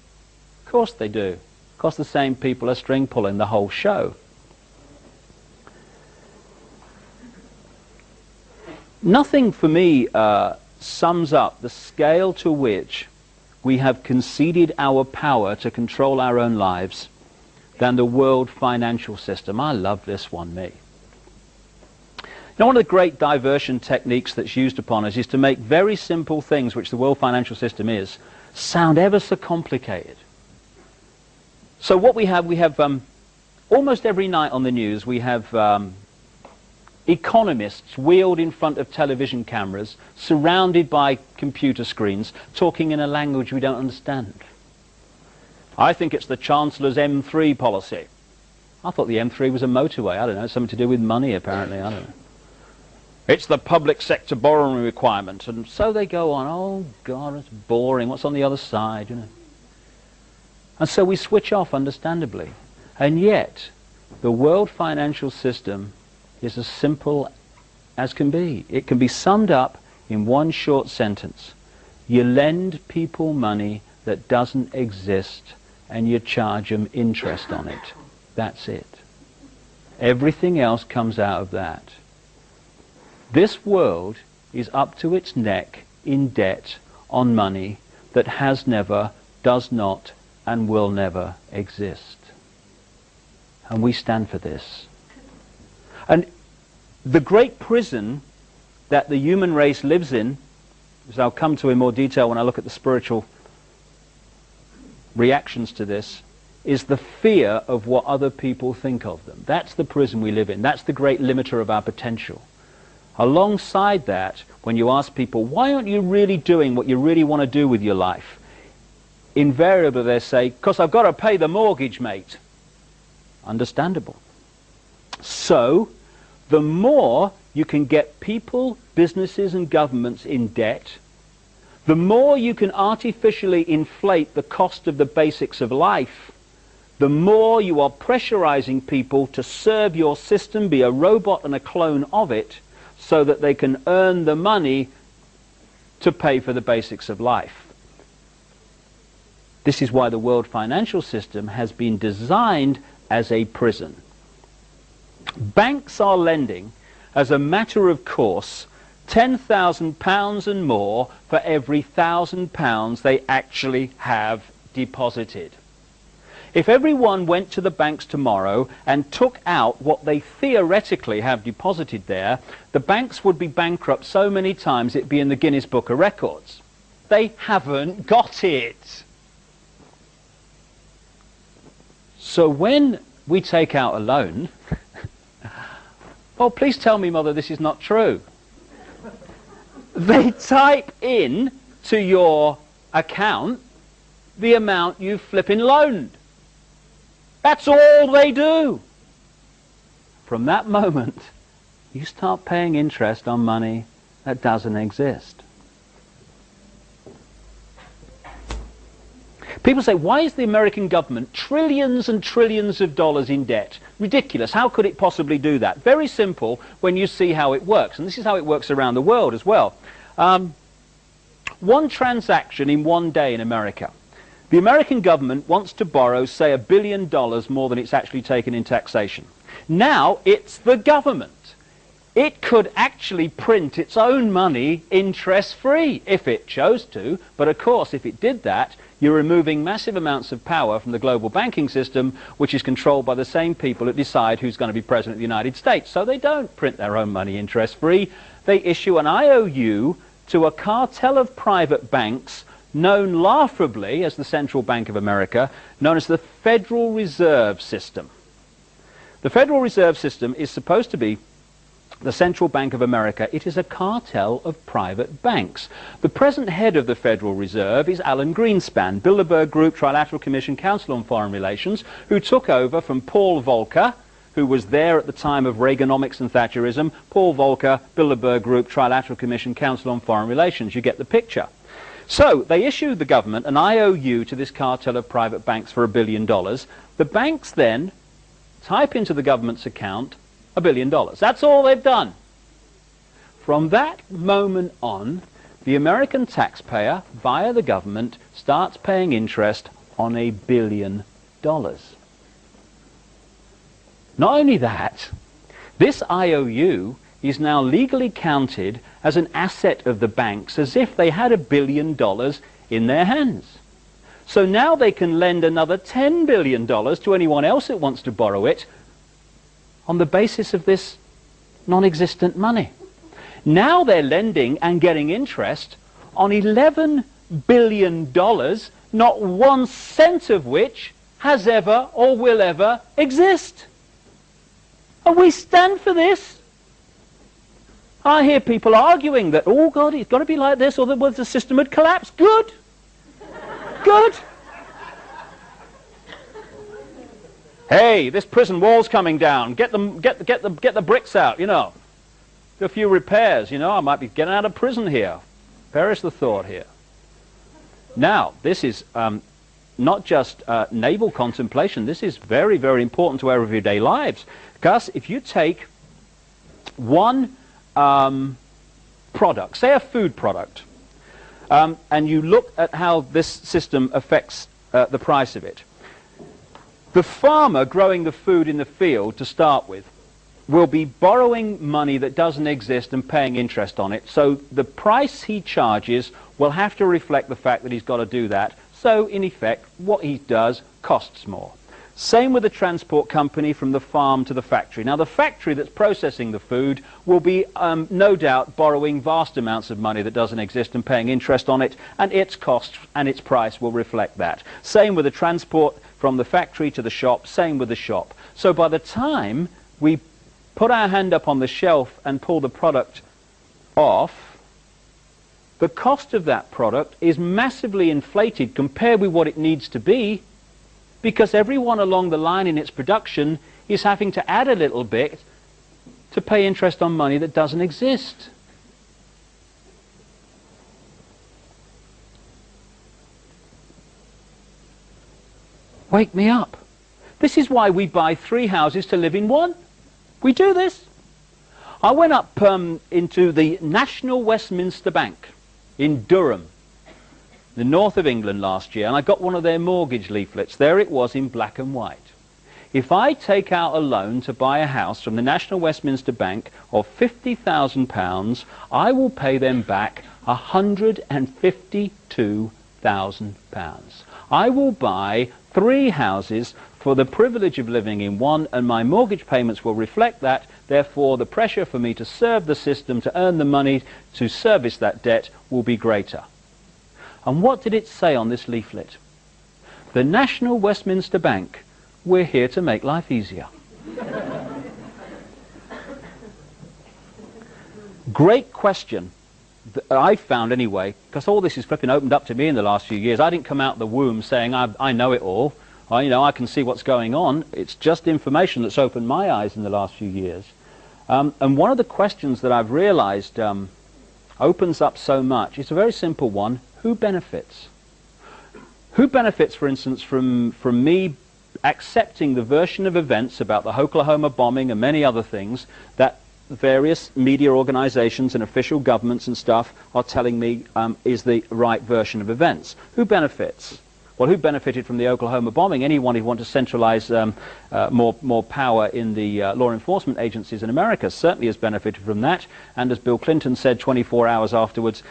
Of course they do. Of course the same people are string pulling the whole show. Nothing for me sums up the scale to which we have conceded our power to control our own lives than the world financial system. I love this one, me. You know, one of the great diversion techniques that's used upon us is to make very simple things, which the world financial system is, sound ever so complicated. So what we have almost every night on the news, we have economists wheeled in front of television cameras, surrounded by computer screens, talking in a language we don't understand. I think it's the Chancellor's M3 policy. I thought the M3 was a motorway. I don't know, something to do with money apparently, I don't know. It's the public sector borrowing requirement. And so they go on, oh God, it's boring, what's on the other side, you know. And so we switch off, understandably. And yet, the world financial system is as simple as can be. It can be summed up in one short sentence. You lend people money that doesn't exist, and you charge them interest on it. That's it. Everything else comes out of that. This world is up to its neck in debt on money that has never, does not, and will never exist. And we stand for this. And the great prison that the human race lives in, as I'll come to in more detail when I look at the spiritual reactions to this, is the fear of what other people think of them. That's the prison we live in. That's the great limiter of our potential. Alongside that, when you ask people, why aren't you really doing what you really want to do with your life? Invariably they say, because I've got to pay the mortgage, mate. Understandable. So, the more you can get people, businesses and governments in debt, the more you can artificially inflate the cost of the basics of life, the more you are pressurizing people to serve your system, be a robot and a clone of it, so that they can earn the money to pay for the basics of life. This is why the world financial system has been designed as a prison. Banks are lending, as a matter of course, £10,000 and more for every £1,000 they actually have deposited. If everyone went to the banks tomorrow and took out what they theoretically have deposited there, the banks would be bankrupt so many times it'd be in the Guinness Book of Records. They haven't got it. So when we take out a loan, well, please tell me, Mother, this is not true. They type in to your account the amount you've flipping loaned. That's all they do. From that moment, you start paying interest on money that doesn't exist. People say, why is the American government trillions and trillions of dollars in debt? Ridiculous. How could it possibly do that? Very simple when you see how it works. And this is how it works around the world as well. One transaction in one day in America. The American government wants to borrow, say, $1 billion more than it's actually taken in taxation. Now it's the government. It could actually print its own money interest-free if it chose to. But of course, if it did that, you're removing massive amounts of power from the global banking system, which is controlled by the same people that decide who's going to be president of the United States. So they don't print their own money interest-free. They issue an IOU to a cartel of private banks known laughably as the Central Bank of America, known as the Federal Reserve System. The Federal Reserve System is supposed to be the Central Bank of America. It is a cartel of private banks. The present head of the Federal Reserve is Alan Greenspan, Bilderberg Group, Trilateral Commission, Council on Foreign Relations, who took over from Paul Volcker, who was there at the time of Reaganomics and Thatcherism. Paul Volcker, Bilderberg Group, Trilateral Commission, Council on Foreign Relations. You get the picture. So they issued the government an IOU to this cartel of private banks for $1 billion. The banks then type into the government's account $1 billion. That's all they've done. From that moment on, the American taxpayer, via the government, starts paying interest on $1 billion. Not only that, this IOU is now legally counted as an asset of the banks, as if they had $1 billion in their hands. So now they can lend another $10 billion to anyone else that wants to borrow it on the basis of this non-existent money. Now they're lending and getting interest on $11 billion, not 1 cent of which has ever or will ever exist. And we stand for this. I hear people arguing that, oh God, it's got to be like this or the system would collapse. Good. Good. Hey, this prison wall's coming down. Get the bricks out, you know. Do a few repairs, you know. I might be getting out of prison here. Perish the thought here. Now, this is not just naval contemplation. This is very, very important to our everyday lives. Because if you take one product, say a food product, and you look at how this system affects the price of it, the farmer growing the food in the field to start with will be borrowing money that doesn't exist and paying interest on it. So the price he charges will have to reflect the fact that he's got to do that. So in effect, what he does costs more. Same with the transport company from the farm to the factory. Now the factory that's processing the food will be no doubt borrowing vast amounts of money that doesn't exist and paying interest on it, and its cost and its price will reflect that. Same with the transport from the factory to the shop, same with the shop. So by the time we put our hand up on the shelf and pull the product off, the cost of that product is massively inflated compared with what it needs to be, because everyone along the line in its production is having to add a little bit to pay interest on money that doesn't exist. Wake me up. This is why we buy 3 houses to live in one. We do this. I went up into the National Westminster Bank in Durham, the north of England last year, and I got one of their mortgage leaflets. There it was in black and white. If I take out a loan to buy a house from the National Westminster Bank of £50,000, I will pay them back £152,000. I will buy 3 houses for the privilege of living in one, and my mortgage payments will reflect that. Therefore, the pressure for me to serve the system, to earn the money to service that debt, will be greater. And what did it say on this leaflet? The National Westminster Bank, we're here to make life easier. Great question. I found anyway, because all this is flipping opened up to me in the last few years. I didn't come out the womb saying I know it all. I can see what's going on. It's just information that's opened my eyes in the last few years. And one of the questions that I've realized opens up so much, it's a very simple one. Who benefits? Who benefits, for instance, from me accepting the version of events about the Oklahoma bombing and many other things that various media organizations and official governments and stuff are telling me is the right version of events? Who benefits? Well, who benefited from the Oklahoma bombing? Anyone who wants to centralize more power in the law enforcement agencies in America certainly has benefited from that. And as Bill Clinton said 24 hours afterwards,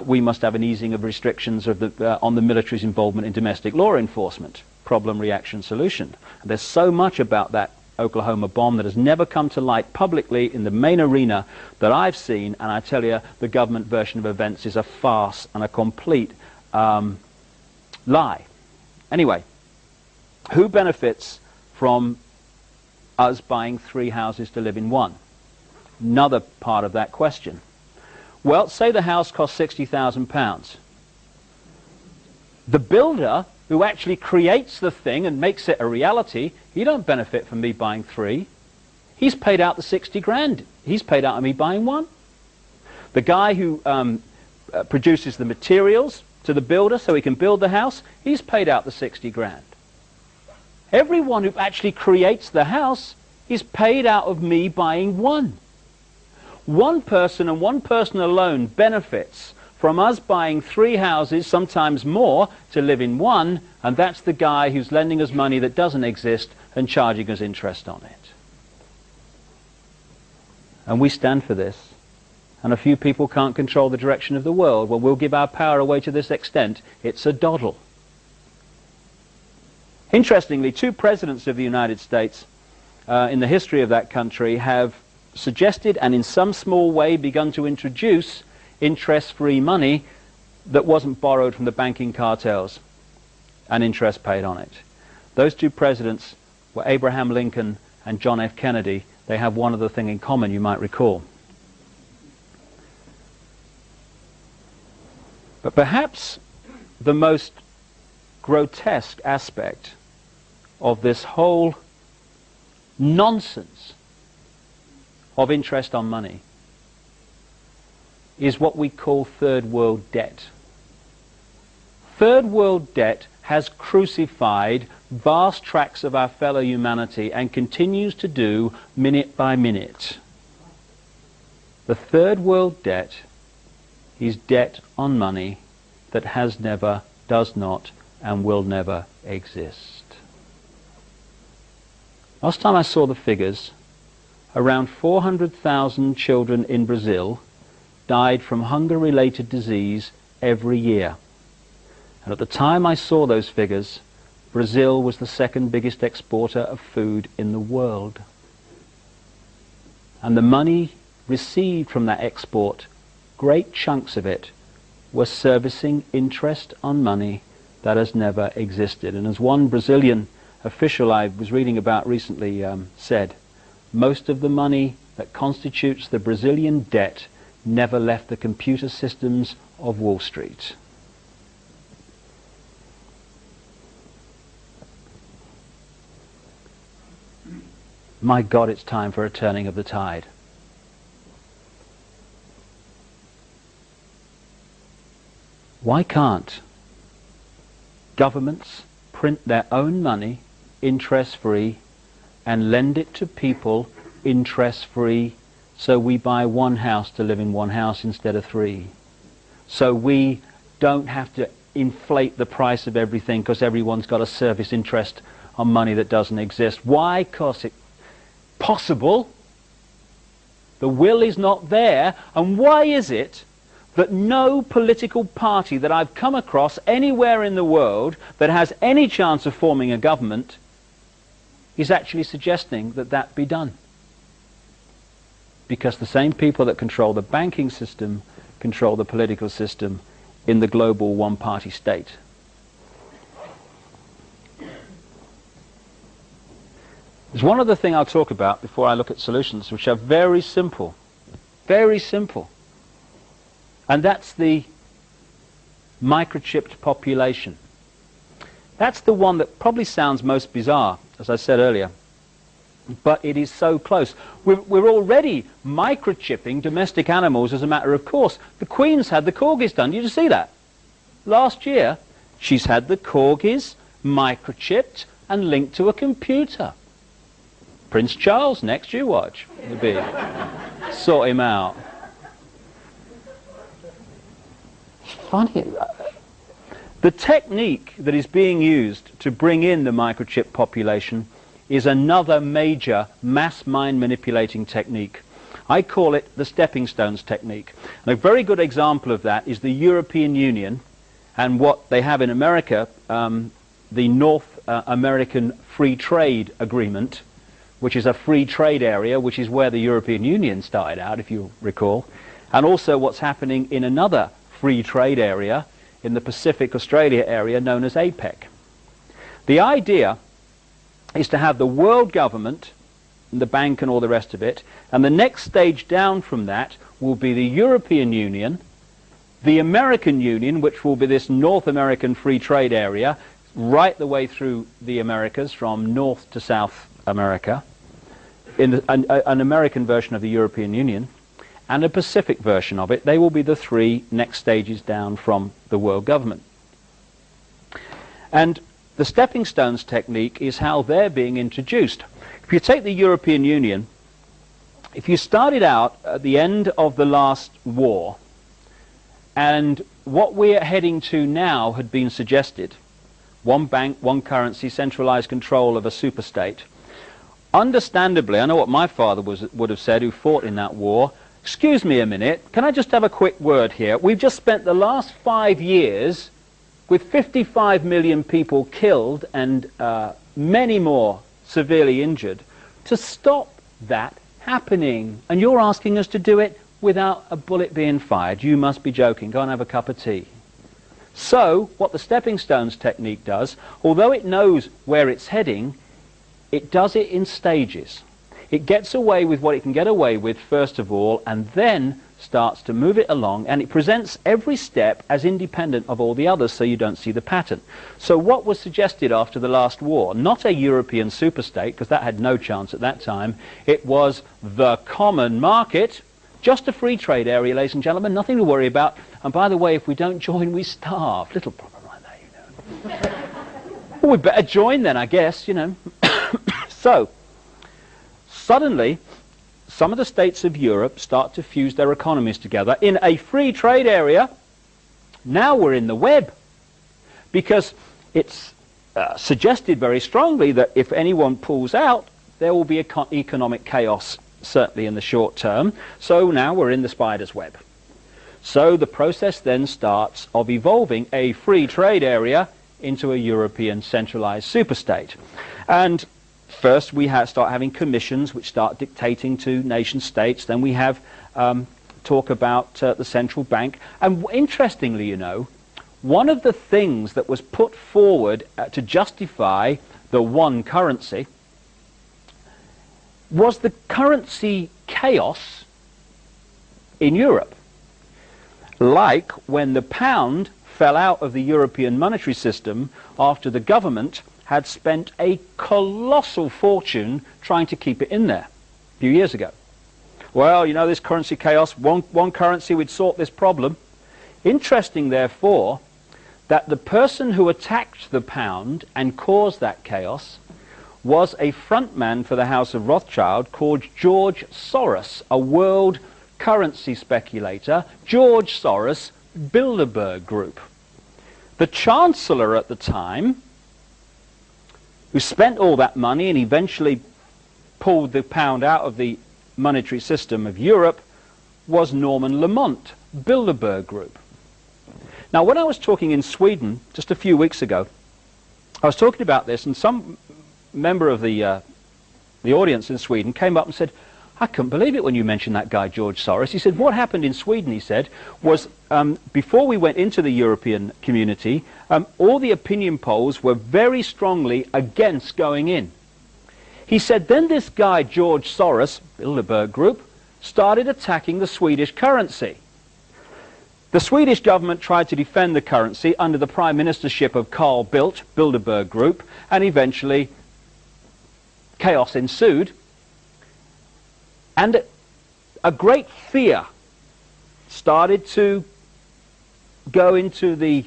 we must have an easing of restrictions of on the military's involvement in domestic law enforcement. Problem, reaction, solution. And there's so much about that Oklahoma bomb that has never come to light publicly in the main arena that I've seen, and I tell you, the government version of events is a farce and a complete lie. Anyway, who benefits from us buying 3 houses to live in one? Another part of that question. Well, say the house costs £60,000. The builder who actually creates the thing and makes it a reality, he don't benefit from me buying 3. He's paid out the 60 grand. He's paid out of me buying 1. The guy who produces the materials to the builder so he can build the house, he's paid out the 60 grand. Everyone who actually creates the house is paid out of me buying 1. One person and one person alone benefits from us buying 3 houses, sometimes more, to live in one, and that's the guy who's lending us money that doesn't exist and charging us interest on it. And we stand for this. And a few people can't control the direction of the world. Well, we'll give our power away to this extent. It's a doddle. Interestingly, 2 presidents of the United States in the history of that country have suggested and in some small way begun to introduce interest-free money that wasn't borrowed from the banking cartels and interest paid on it. Those 2 presidents were Abraham Lincoln and John F. Kennedy. They have one other thing in common, you might recall. But perhaps the most grotesque aspect of this whole nonsense of interest on money is what we call third world debt. Third world debt has crucified vast tracts of our fellow humanity and continues to do minute by minute. The third world debt is debt on money that has never, does not, and will never exist. Last time I saw the figures, around 400,000 children in Brazil died from hunger-related disease every year. And at the time I saw those figures, Brazil was the second biggest exporter of food in the world. And the money received from that export, great chunks of it, were servicing interest on money that has never existed. And as one Brazilian official I was reading about recently said, most of the money that constitutes the Brazilian debt never left the computer systems of Wall Street. My God, it's time for a turning of the tide. Why can't governments print their own money interest-free and lend it to people interest-free, so we buy one house to live in one house instead of three? So we don't have to inflate the price of everything because everyone's got to service interest on money that doesn't exist. Why? Because it's possible. The will is not there. And why is it that no political party that I've come across anywhere in the world that has any chance of forming a government is actually suggesting that that be done? Because the same people that control the banking system control the political system in the global one-party state. There's one other thing I'll talk about before I look at solutions, which are very simple. Very simple. And that's the microchipped population. That's the one that probably sounds most bizarre, as I said earlier. But it is so close. We're already microchipping domestic animals as a matter of course. The Queen's had the corgis done. Did you see that? Last year, she's had the corgis microchipped and linked to a computer. Prince Charles, next you watch. Sort him out. Funny. The technique that is being used to bring in the microchip population is another major mass mind manipulating technique. I call it the stepping stones technique. And a very good example of that is the European Union and what they have in America, the North American Free Trade Agreement, which is a free trade area, which is where the European Union started out, if you recall, and also what's happening in another free trade area in the Pacific Australia area known as APEC. The idea is to have the world government, and the bank and all the rest of it, and the next stage down from that will be the European Union, the American Union, which will be this North American free trade area, right the way through the Americas, from North to South America, in an American version of the European Union, and a Pacific version of it. They will be the three next stages down from the world government. And the stepping stones technique is how they're being introduced. If you take the European Union, if you started out at the end of the last war, and what we're heading to now had been suggested, one bank, one currency, centralized control of a superstate, understandably, I know what my father would have said, who fought in that war. Excuse me a minute, can I just have a quick word here? We've just spent the last 5 years with 55 million people killed and many more severely injured to stop that happening. And you're asking us to do it without a bullet being fired. You must be joking. Go and have a cup of tea. So, what the stepping stones technique does, although it knows where it's heading, it does it in stages. It gets away with what it can get away with first of all, and then starts to move it along, and it presents every step as independent of all the others, so you don't see the pattern. So what was suggested after the last war, not a European superstate, because that had no chance at that time, it was the common market, just a free trade area, ladies and gentlemen, nothing to worry about. And by the way, if we don't join, we starve. Little problem like that, you know. Well, we better join then, I guess, you know. So, suddenly, some of the states of Europe start to fuse their economies together in a free trade area. Now we're in the web, because it's suggested very strongly that if anyone pulls out, there will be economic chaos, certainly in the short term. So now we're in the spider's web. So the process then starts of evolving a free trade area into a European centralized superstate. And first we start having commissions which start dictating to nation states. Then we have talk about the central bank. And interestingly, you know, one of the things that was put forward to justify the one currency was the currency chaos in Europe. Like when the pound fell out of the European monetary system after the government had spent a colossal fortune trying to keep it in there a few years ago. Well, you know, this currency chaos, one currency would sort this problem. Interesting, therefore, that the person who attacked the pound and caused that chaos was a frontman for the House of Rothschild called George Soros, a world currency speculator. George Soros, Bilderberg Group. The Chancellor at the time, who spent all that money and eventually pulled the pound out of the monetary system of Europe, was Norman Lamont, Bilderberg Group. Now, when I was talking in Sweden just a few weeks ago, I was talking about this, and some member of the audience in Sweden came up and said, I couldn't believe it when you mentioned that guy George Soros. He said, what happened in Sweden, he said, was before we went into the European community, all the opinion polls were very strongly against going in. He said, then this guy George Soros, Bilderberg Group, started attacking the Swedish currency. The Swedish government tried to defend the currency under the prime ministership of Carl Bildt, Bilderberg Group, and eventually chaos ensued. And a great fear started to go into the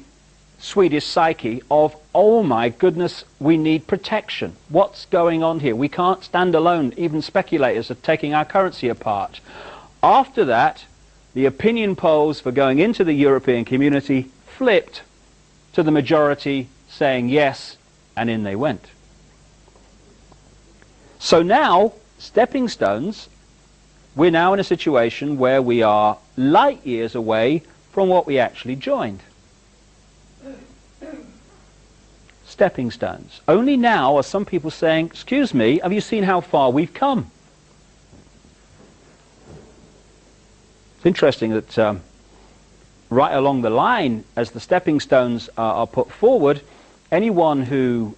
Swedish psyche of, oh my goodness, we need protection. What's going on here? We can't stand alone. Even speculators are taking our currency apart. After that, the opinion polls for going into the European community flipped to the majority saying yes, and in they went. So now, stepping stones, we're now in a situation where we are light years away from what we actually joined. Stepping stones. Only now are some people saying, excuse me, have you seen how far we've come? It's interesting that right along the line, as the stepping stones are put forward, anyone who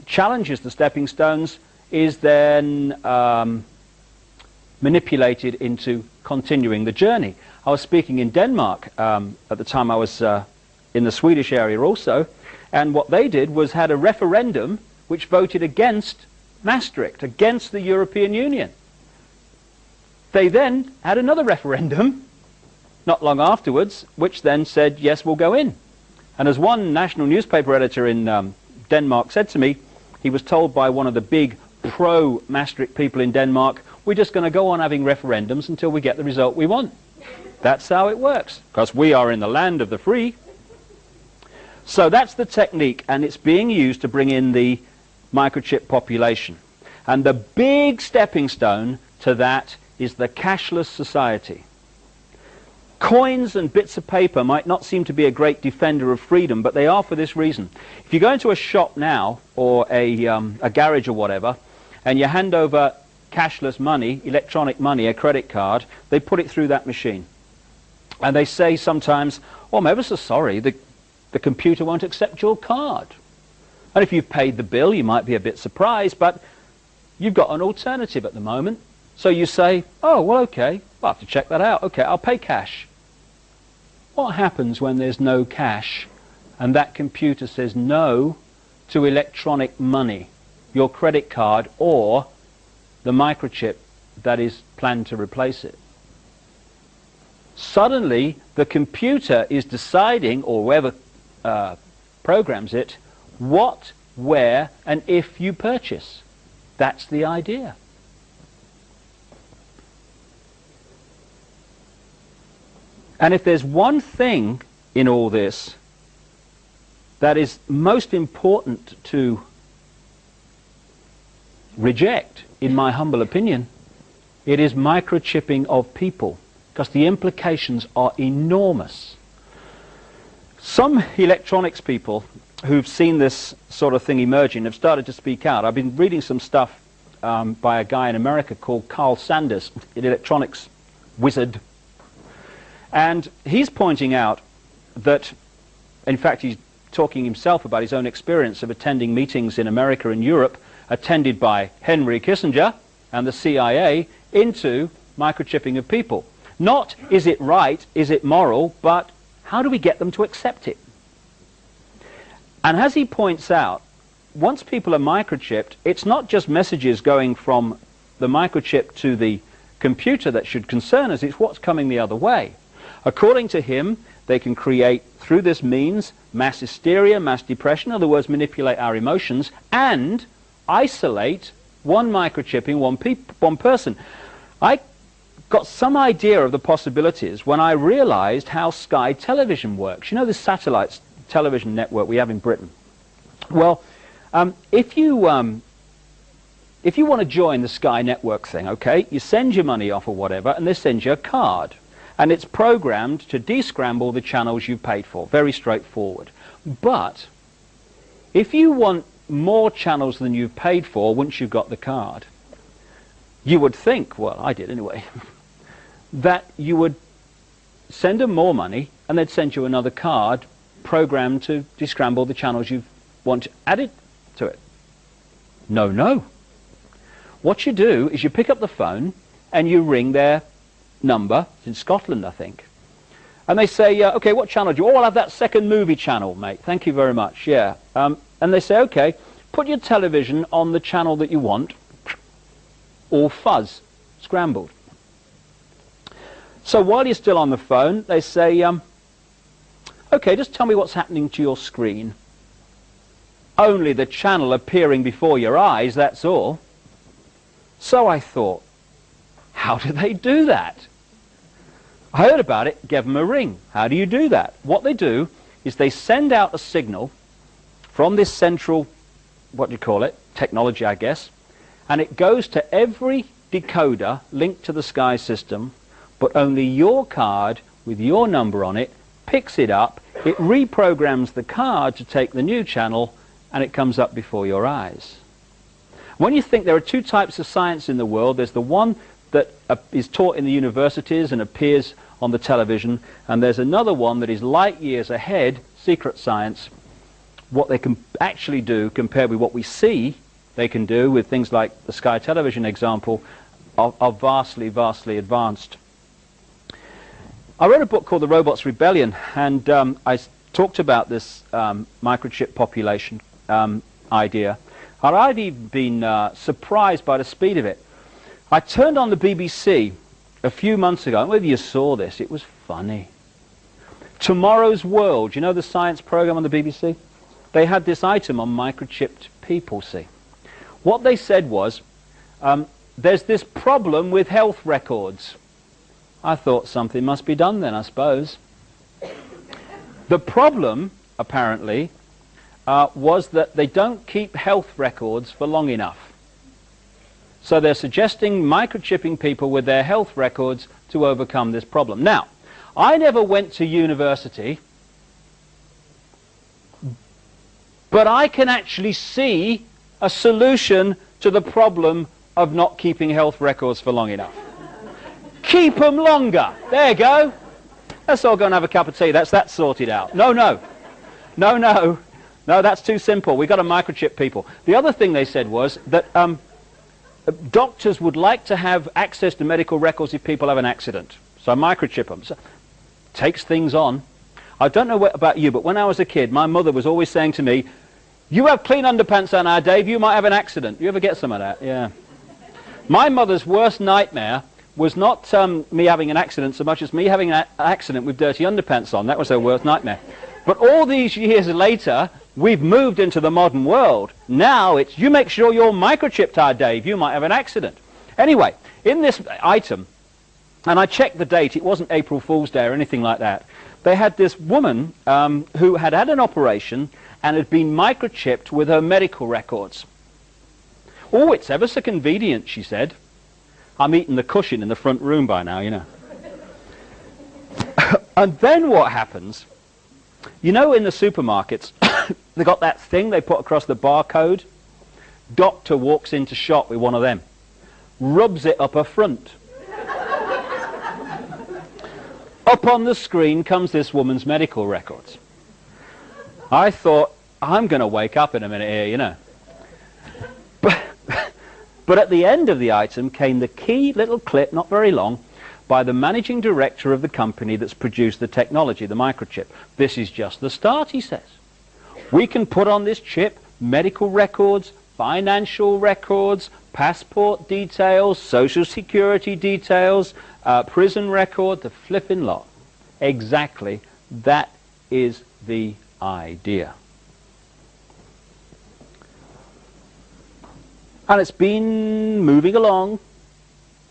challenges the stepping stones is then manipulated into continuing the journey. I was speaking in Denmark at the time. I was in the Swedish area also, and what they did was had a referendum which voted against Maastricht, against the European Union. They then had another referendum not long afterwards which then said, yes, we'll go in. And as one national newspaper editor in Denmark said to me, he was told by one of the big pro-Maastricht people in Denmark, we're just going to go on having referendums until we get the result we want. That's how it works, because we are in the land of the free. So that's the technique, and it's being used to bring in the microchip population. And the big stepping stone to that is the cashless society. Coins and bits of paper might not seem to be a great defender of freedom, but they are for this reason. If you go into a shop now, or a garage or whatever, and you hand over cashless money, electronic money, a credit card, they put it through that machine. And they say sometimes, oh, I'm ever so sorry, the computer won't accept your card. And if you've paid the bill, you might be a bit surprised, but you've got an alternative at the moment. So you say, oh, well, okay, I'll have to check that out. Okay, I'll pay cash. What happens when there's no cash and that computer says no to electronic money, your credit card or the microchip that is planned to replace it? Suddenly, the computer is deciding, or whoever programs it, what, where, and if you purchase. That's the idea. And if there's one thing in all this that is most important to reject, in my humble opinion, it is microchipping of people, because the implications are enormous. Some electronics people who've seen this sort of thing emerging have started to speak out. I've been reading some stuff by a guy in America called Carl Sanders, an electronics wizard. And he's pointing out that, in fact, he's talking himself about his own experience of attending meetings in America and Europe, attended by Henry Kissinger and the CIA, into microchipping of people. Not is it right, is it moral, but how do we get them to accept it? And as he points out, once people are microchipped, it's not just messages going from the microchip to the computer that should concern us, it's what's coming the other way. According to him, they can create, through this means, mass hysteria, mass depression, in other words, manipulate our emotions, and isolate one microchip in one person. I got some idea of the possibilities when I realized how Sky Television works. You know, this satellite television network we have in Britain? Well, if you want to join the Sky network thing, okay, you send your money off or whatever, and they send you a card. And it's programmed to descramble the channels you've paid for. Very straightforward. But if you want more channels than you've paid for once you've got the card, you would think, well, I did anyway, that you would send them more money and they'd send you another card programmed to descramble the channels you want added to it. No, no. What you do is you pick up the phone and you ring their number. It's in Scotland, I think. And they say, okay, what channel do you? Oh, I'll have that second movie channel, mate. Thank you very much. Yeah. And they say, okay, put your television on the channel that you want. All fuzz, scrambled. So while you're still on the phone, they say, okay, just tell me what's happening to your screen. Only the channel appearing before your eyes, that's all. So I thought, how do they do that? I heard about it, gave them a ring. How do you do that? What they do is they send out a signal from this central, what do you call it, technology, I guess, and it goes to every decoder linked to the Sky system, but only your card with your number on it picks it up, it reprograms the card to take the new channel, and it comes up before your eyes. When you think there are two types of science in the world, there's the one that is taught in the universities and appears on the television, and there's another one that is light years ahead, secret science. What they can actually do compared with what we see they can do with things like the Sky Television example are vastly, vastly advanced. I wrote a book called The Robot's Rebellion, and I talked about this microchip population idea. And I've even been surprised by the speed of it. I turned on the BBC a few months ago, and whether you saw this, it was funny. Tomorrow's World, you know the science program on the BBC? They had this item on microchipped people, see. What they said was, there's this problem with health records. I thought something must be done then, I suppose. The problem, apparently, was that they don't keep health records for long enough. So they're suggesting microchipping people with their health records to overcome this problem. Now, I never went to university, but I can actually see a solution to the problem of not keeping health records for long enough. Keep them longer. There you go. Let's all go and have a cup of tea. That's that sorted out. No, no. No, no. No, that's too simple. We've got to microchip people. The other thing they said was that doctors would like to have access to medical records if people have an accident. So microchip them. So, takes things on. I don't know about you, but when I was a kid, my mother was always saying to me, "You have clean underpants on now, Dave, you might have an accident." You ever get some of that? Yeah. My mother's worst nightmare was not me having an accident so much as me having an accident with dirty underpants on. That was her worst nightmare. But all these years later, we've moved into the modern world. Now it's, you make sure you're microchipped, Dave, you might have an accident. Anyway, in this item, and I checked the date, it wasn't April Fool's Day or anything like that, they had this woman who had had an operation and had been microchipped with her medical records. "Oh, it's ever so convenient," she said. I'm eating the cushion in the front room by now, you know. And then what happens, you know, in the supermarkets, they got that thing they put across the barcode. Doctor walks into shop with one of them, rubs it up her front. Up on the screen comes this woman's medical records. I thought, I'm going to wake up in a minute here, you know. But at the end of the item came the key little clip, not very long, by the managing director of the company that's produced the technology, the microchip. "This is just the start," he says. "We can put on this chip medical records, financial records, passport details, social security details, prison record, the flipping lot." Exactly, that is the idea. And it's been moving along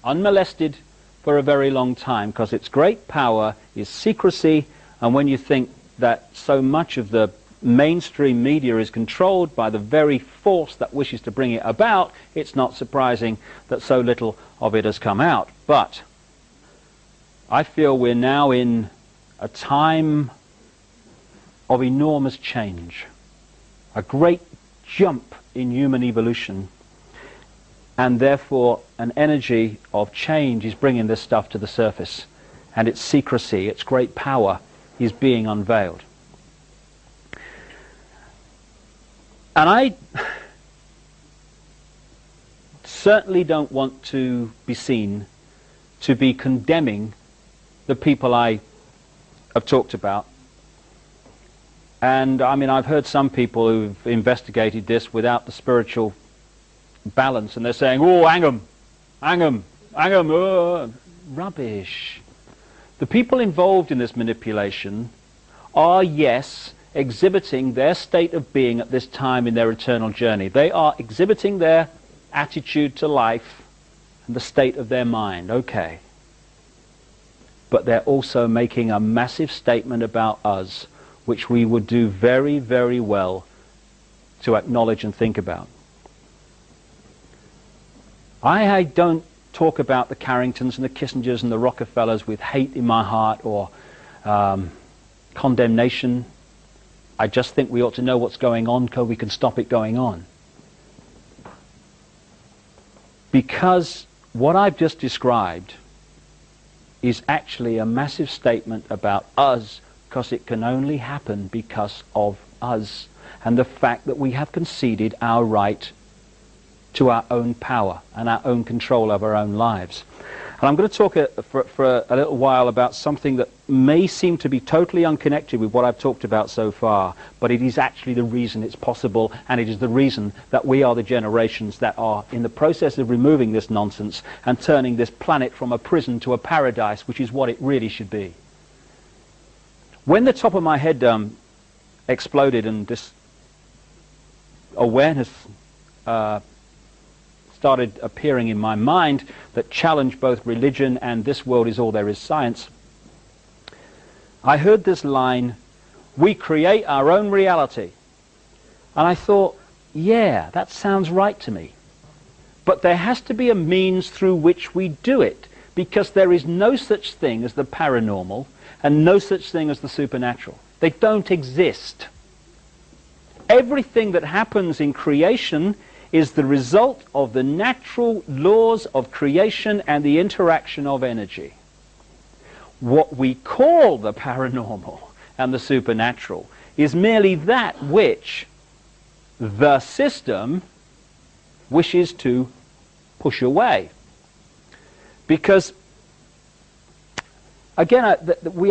unmolested for a very long time, because its great power is secrecy. And when you think that so much of the mainstream media is controlled by the very force that wishes to bring it about, it's not surprising that so little of it has come out. But I feel we're now in a time of enormous change, a great jump in human evolution. And therefore, an energy of change is bringing this stuff to the surface. And its secrecy, its great power, is being unveiled. And I certainly don't want to be seen to be condemning the people I have talked about. And I mean, I've heard some people who've investigated this without the spiritual balance, and they're saying, "Oh, hang 'em, hang 'em, hang 'em." Oh. Rubbish. The people involved in this manipulation are, yes, exhibiting their state of being at this time in their eternal journey. They are exhibiting their attitude to life and the state of their mind, okay. But they're also making a massive statement about us, which we would do very, very well to acknowledge and think about. I don't talk about the Carringtons and the Kissingers and the Rockefellers with hate in my heart or condemnation. I just think we ought to know what's going on so we can stop it going on. Because what I've just described is actually a massive statement about us, because it can only happen because of us and the fact that we have conceded our right to our own power and our own control of our own lives. And I'm going to talk for a little while about something that may seem to be totally unconnected with what I've talked about so far, but it is actually the reason it's possible, and it is the reason that we are the generations that are in the process of removing this nonsense and turning this planet from a prison to a paradise, which is what it really should be. When the top of my head exploded and this awareness started appearing in my mind that challenged both religion and "this world is all there is science," I heard this line, "We create our own reality." And I thought, yeah, that sounds right to me. But there has to be a means through which we do it, because there is no such thing as the paranormal and no such thing as the supernatural. They don't exist. Everything that happens in creation is the result of the natural laws of creation and the interaction of energy. What we call the paranormal and the supernatural is merely that which the system wishes to push away. Because, again,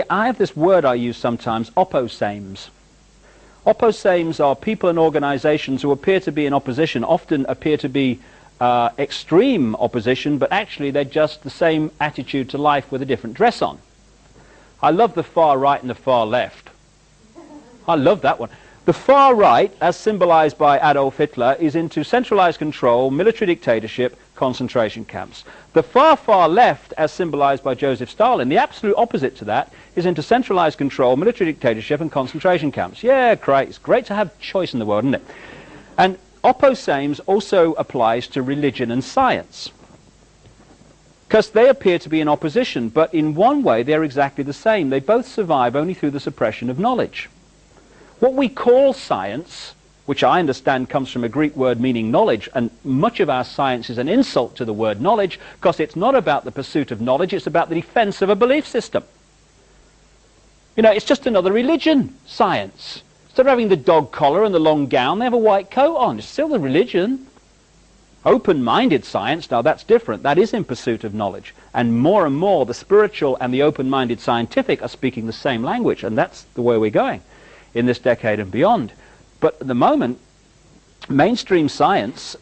I have this word I use sometimes, opposames. Opposames are people and organizations who appear to be in opposition, often appear to be extreme opposition, but actually they're just the same attitude to life with a different dress on. I love the far right and the far left. I love that one. The far right, as symbolized by Adolf Hitler, is into centralized control, military dictatorship, concentration camps. The far, far left, as symbolized by Joseph Stalin, the absolute opposite to that, is into centralized control, military dictatorship, and concentration camps. Yeah, great. It's great to have choice in the world, isn't it? And opposames also applies to religion and science, because they appear to be in opposition, but in one way they're exactly the same. They both survive only through the suppression of knowledge. What we call science, which I understand comes from a Greek word meaning knowledge, and much of our science is an insult to the word knowledge, because it's not about the pursuit of knowledge, it's about the defense of a belief system. You know, it's just another religion, science. Instead of having the dog collar and the long gown, they have a white coat on. It's still the religion. Open-minded science, now that's different. That is in pursuit of knowledge. And more the spiritual and the open-minded scientific are speaking the same language, and that's the way we're going in this decade and beyond. But at the moment, mainstream science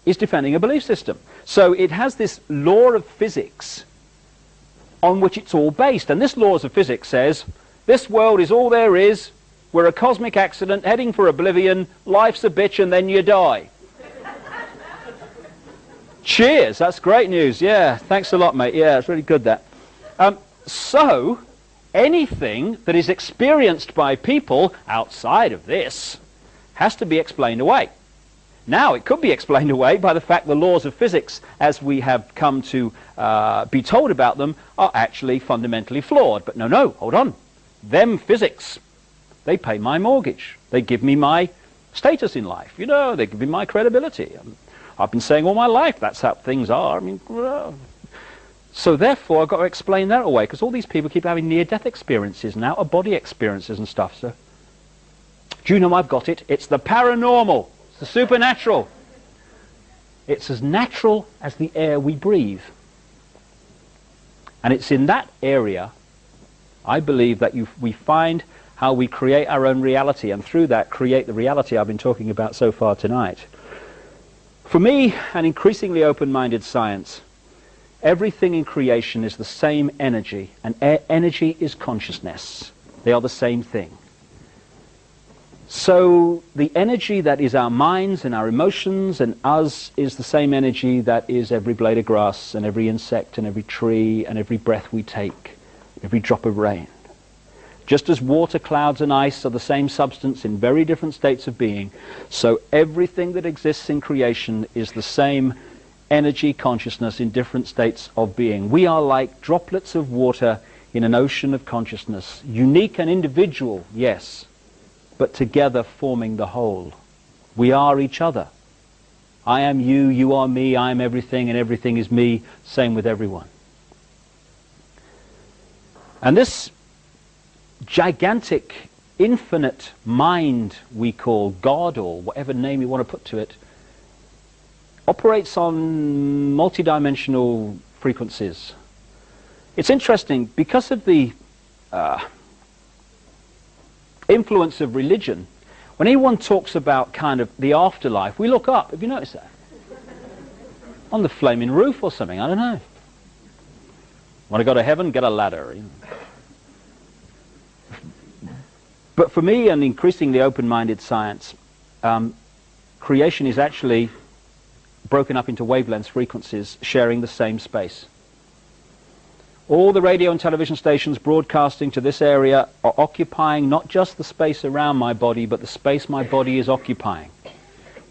is defending a belief system. So it has this law of physics on which it's all based. And this law of physics says, this world is all there is, we're a cosmic accident heading for oblivion, life's a bitch and then you die. Cheers, that's great news. Yeah, thanks a lot, mate. Yeah, it's really good, that. So, anything that is experienced by people outside of this has to be explained away. Now, it could be explained away by the fact the laws of physics, as we have come to be told about them, are actually fundamentally flawed. But no, hold on. Them physics, they pay my mortgage. They give me my status in life. You know, they give me my credibility. I've been saying all my life that's how things are. I mean, so therefore I've got to explain that away, because all these people keep having near-death experiences and out-of-body experiences and stuff. So, do you know I've got it? It's the paranormal. It's the supernatural. It's as natural as the air we breathe. And it's in that area, I believe, that we find how we create our own reality, and through that create the reality I've been talking about so far tonight. For me, an increasingly open-minded science, everything in creation is the same energy, and energy is consciousness. They are the same thing. So the energy that is our minds and our emotions and us is the same energy that is every blade of grass and every insect and every tree and every breath we take, every drop of rain. Just as water, clouds and ice are the same substance in very different states of being, so everything that exists in creation is the same energy consciousness in different states of being. We are like droplets of water in an ocean of consciousness, unique and individual, yes, but together forming the whole. We are each other. I am you, you are me, I am everything, and everything is me, same with everyone. And this gigantic, infinite mind we call God, or whatever name you want to put to it, operates on multidimensional frequencies. It's interesting, because of the influence of religion, when anyone talks about kind of the afterlife, we look up. Have you noticed that? On the flaming roof or something, I don't know. Want to go to heaven? Get a ladder. You know. But for me, an increasingly open-minded science, creation is actually broken up into wavelengths, frequencies, sharing the same space. All the radio and television stations broadcasting to this area are occupying not just the space around my body, but the space my body is occupying.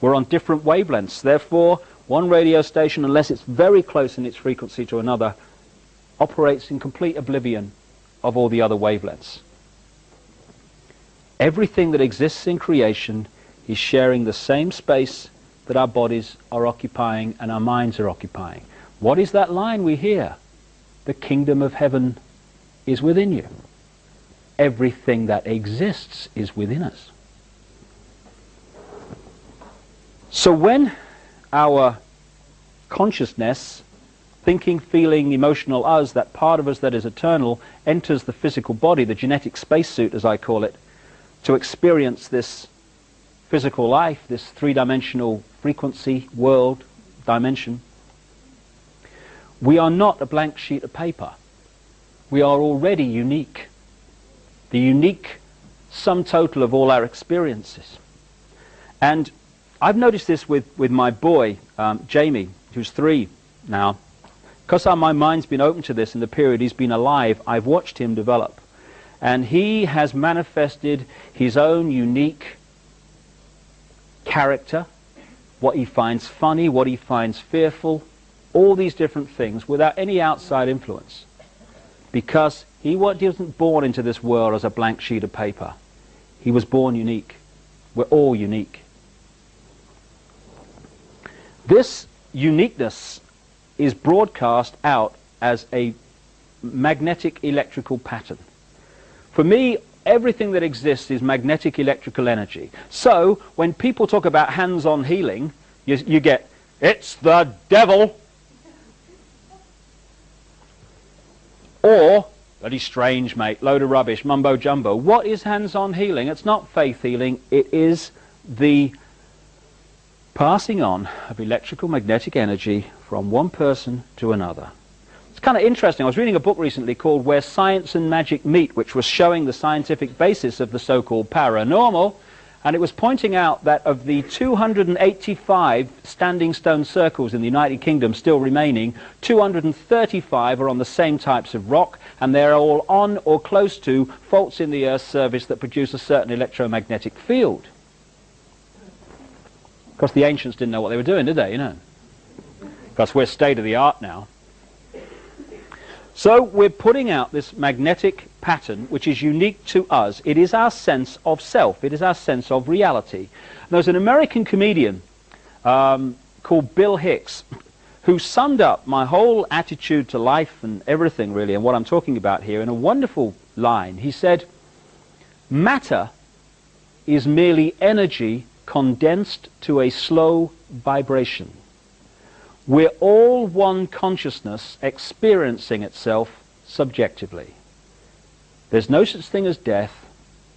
We're on different wavelengths. Therefore, one radio station, unless it's very close in its frequency to another, operates in complete oblivion of all the other wavelengths. Everything that exists in creation is sharing the same space that our bodies are occupying and our minds are occupying. What is that line we hear? The kingdom of heaven is within you. Everything that exists is within us. So when our consciousness, thinking, feeling, emotional us, that part of us that is eternal, enters the physical body, the genetic spacesuit as I call it, to experience this physical life, this three-dimensional frequency, world, dimension. We are not a blank sheet of paper. We are already unique. The unique sum total of all our experiences. And I've noticed this with my boy, Jamie, who's 3 now. Because my mind's been open to this in the period he's been alive, I've watched him develop. And he has manifested his own unique character, what he finds funny, what he finds fearful, all these different things without any outside influence. Because he wasn't born into this world as a blank sheet of paper. He was born unique. We're all unique. This uniqueness is broadcast out as a magnetic electrical pattern. For me, everything that exists is magnetic electrical energy. So, when people talk about hands-on healing, you get, it's the devil, or, bloody strange, mate, load of rubbish, mumbo-jumbo. What is hands-on healing? It's not faith healing, it is the passing on of electrical magnetic energy from one person to another. It's kind of interesting. I was reading a book recently called Where Science and Magic Meet, which was showing the scientific basis of the so-called paranormal, and it was pointing out that of the 285 standing stone circles in the United Kingdom still remaining, 235 are on the same types of rock, and they're all on or close to faults in the Earth's surface that produce a certain electromagnetic field. Because the ancients didn't know what they were doing, did they, you know? Because we're state-of-the-art now. So we're putting out this magnetic pattern which is unique to us. It is our sense of self. It is our sense of reality. There's an American comedian called Bill Hicks who summed up my whole attitude to life and everything really and what I'm talking about here in a wonderful line. He said, matter is merely energy condensed to a slow vibration. We're all one consciousness experiencing itself subjectively. There's no such thing as death.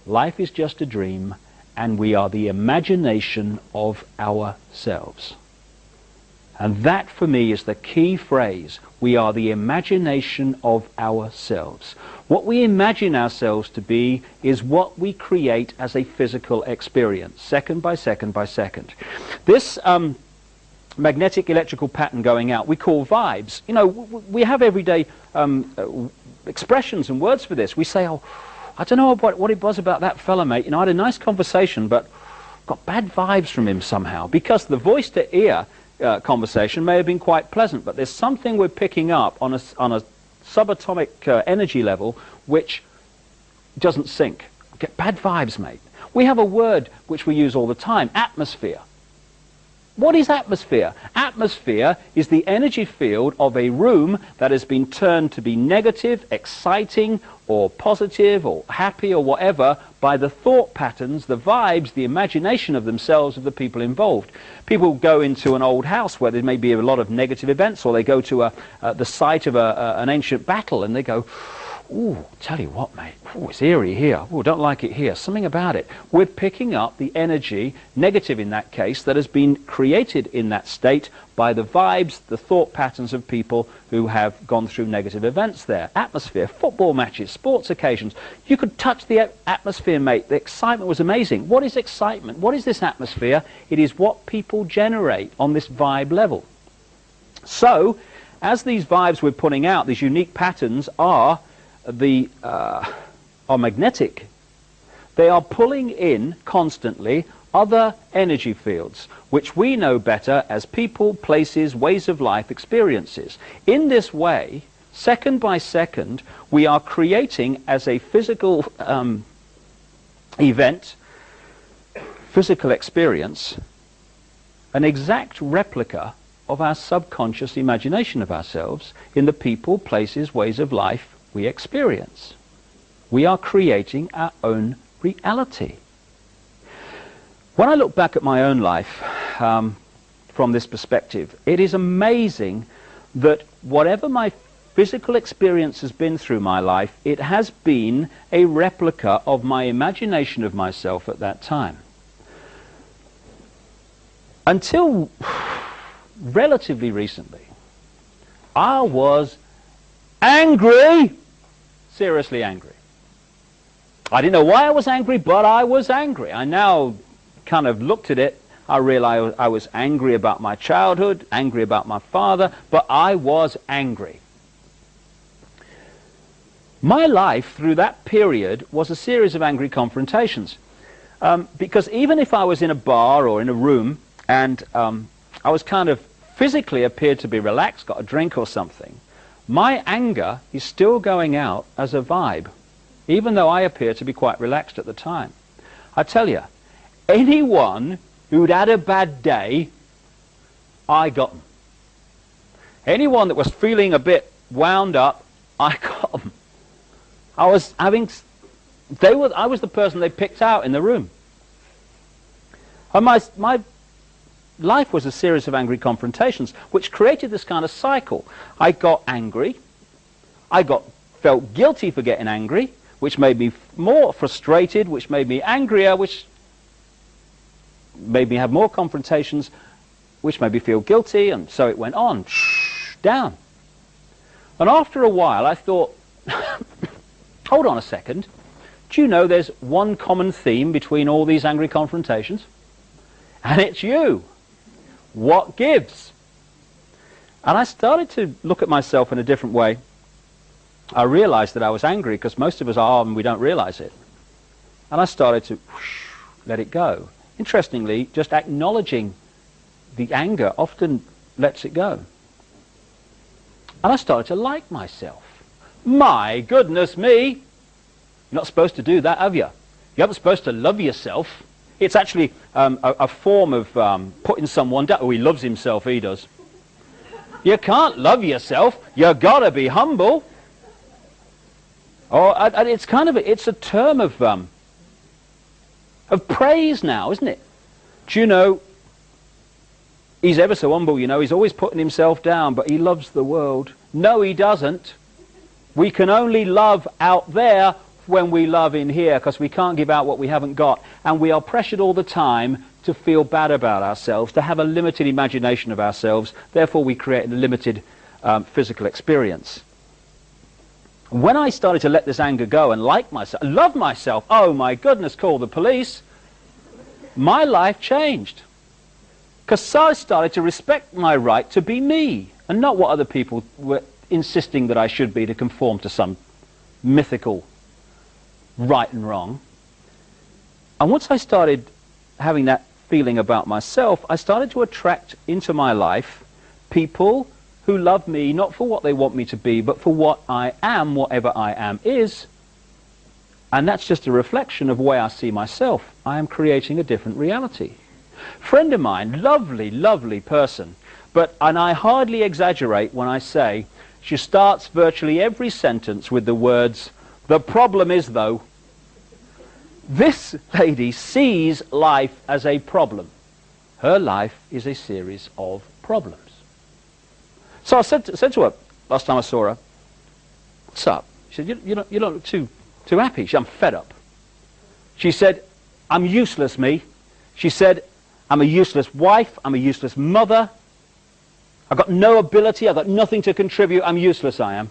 Life is just a dream, and we are the imagination of ourselves. And that, for me, is the key phrase. We are the imagination of ourselves. What we imagine ourselves to be is what we create as a physical experience, second by second by second. This magnetic electrical pattern going out we call vibes. You know, we have everyday expressions and words for this. We say, oh, I don't know what it was about that fella, mate. You know, I had a nice conversation, but got bad vibes from him somehow. Because the voice-to-ear conversation may have been quite pleasant, but there's something we're picking up on a subatomic energy level which doesn't sync. Get bad vibes, mate. We have a word which we use all the time, atmosphere. What is atmosphere? Atmosphere is the energy field of a room that has been turned to be negative, exciting, or positive, or happy, or whatever, by the thought patterns, the vibes, the imagination of themselves, of the people involved. People go into an old house where there may be a lot of negative events, or they go to the site of an ancient battle, and they go, ooh, tell you what, mate, ooh, it's eerie here. Ooh, don't like it here. Something about it. We're picking up the energy, negative in that case, that has been created in that state by the vibes, the thought patterns of people who have gone through negative events there. Atmosphere, football matches, sports occasions. You could touch the atmosphere, mate. The excitement was amazing. What is excitement? What is this atmosphere? It is what people generate on this vibe level. So, as these vibes we're putting out, these unique patterns are magnetic. They are pulling in constantly other energy fields, which we know better as people, places, ways of life, experiences. In this way, second by second, we are creating as a physical event, physical experience, an exact replica of our subconscious imagination of ourselves in the people, places, ways of life we experience. We are creating our own reality. When I look back at my own life, for from this perspective. It is amazing that whatever my physical experience has been through my life, it has been a replica of my imagination of myself at that time. Until relatively recently, I was angry, seriously angry. I didn't know why I was angry, but I was angry. I now kind of looked at it. I realized I was angry about my childhood, angry about my father, but I was angry. My life through that period was a series of angry confrontations. Because even if I was in a bar or in a room and I was kind of physically appeared to be relaxed, got a drink or something, my anger is still going out as a vibe, even though I appear to be quite relaxed at the time. I tell you, anyone who'd had a bad day, I got them. Anyone that was feeling a bit wound up, I got them. I was the person they picked out in the room. And my life was a series of angry confrontations, which created this kind of cycle. I got angry. Felt guilty for getting angry, which made me more frustrated, which made me angrier, which made me have more confrontations, which made me feel guilty, and so it went on, down. And after a while, I thought, hold on a second, do you know there's one common theme between all these angry confrontations? And it's you. What gives? And I started to look at myself in a different way. I realized that I was angry because most of us are and we don't realize it. And I started to let it go. Interestingly, just acknowledging the anger often lets it go. And I started to like myself. My goodness me! You're not supposed to do that, have you? You aren't supposed to love yourself. It's actually a form of putting someone down. Oh, he loves himself, he does. You can't love yourself. You've got to be humble. Or it's kind of it's a term of praise now, isn't it? Do you know, he's ever so humble, you know, he's always putting himself down, but he loves the world. No, he doesn't. We can only love out there when we love in here, because we can't give out what we haven't got. And we are pressured all the time to feel bad about ourselves, to have a limited imagination of ourselves. Therefore, we create a limited physical experience. When I started to let this anger go and like myself, love myself, oh my goodness, call the police, my life changed. Because I started to respect my right to be me, and not what other people were insisting that I should be to conform to some mythical right and wrong. And once I started having that feeling about myself, I started to attract into my life people who love me not for what they want me to be, but for what I am, whatever I am is. And that's just a reflection of the way I see myself. I am creating a different reality. Friend of mine, lovely, lovely person, and I hardly exaggerate when I say she starts virtually every sentence with the words, "The problem is though." This lady sees life as a problem. Her life is a series of problems. So I said to her, last time I saw her, "What's up?" She said, you don't look too happy." She said, "I'm fed up." She said, "I'm useless, me." She said, "I'm a useless wife, I'm a useless mother. I've got no ability, I've got nothing to contribute, I'm useless, I am.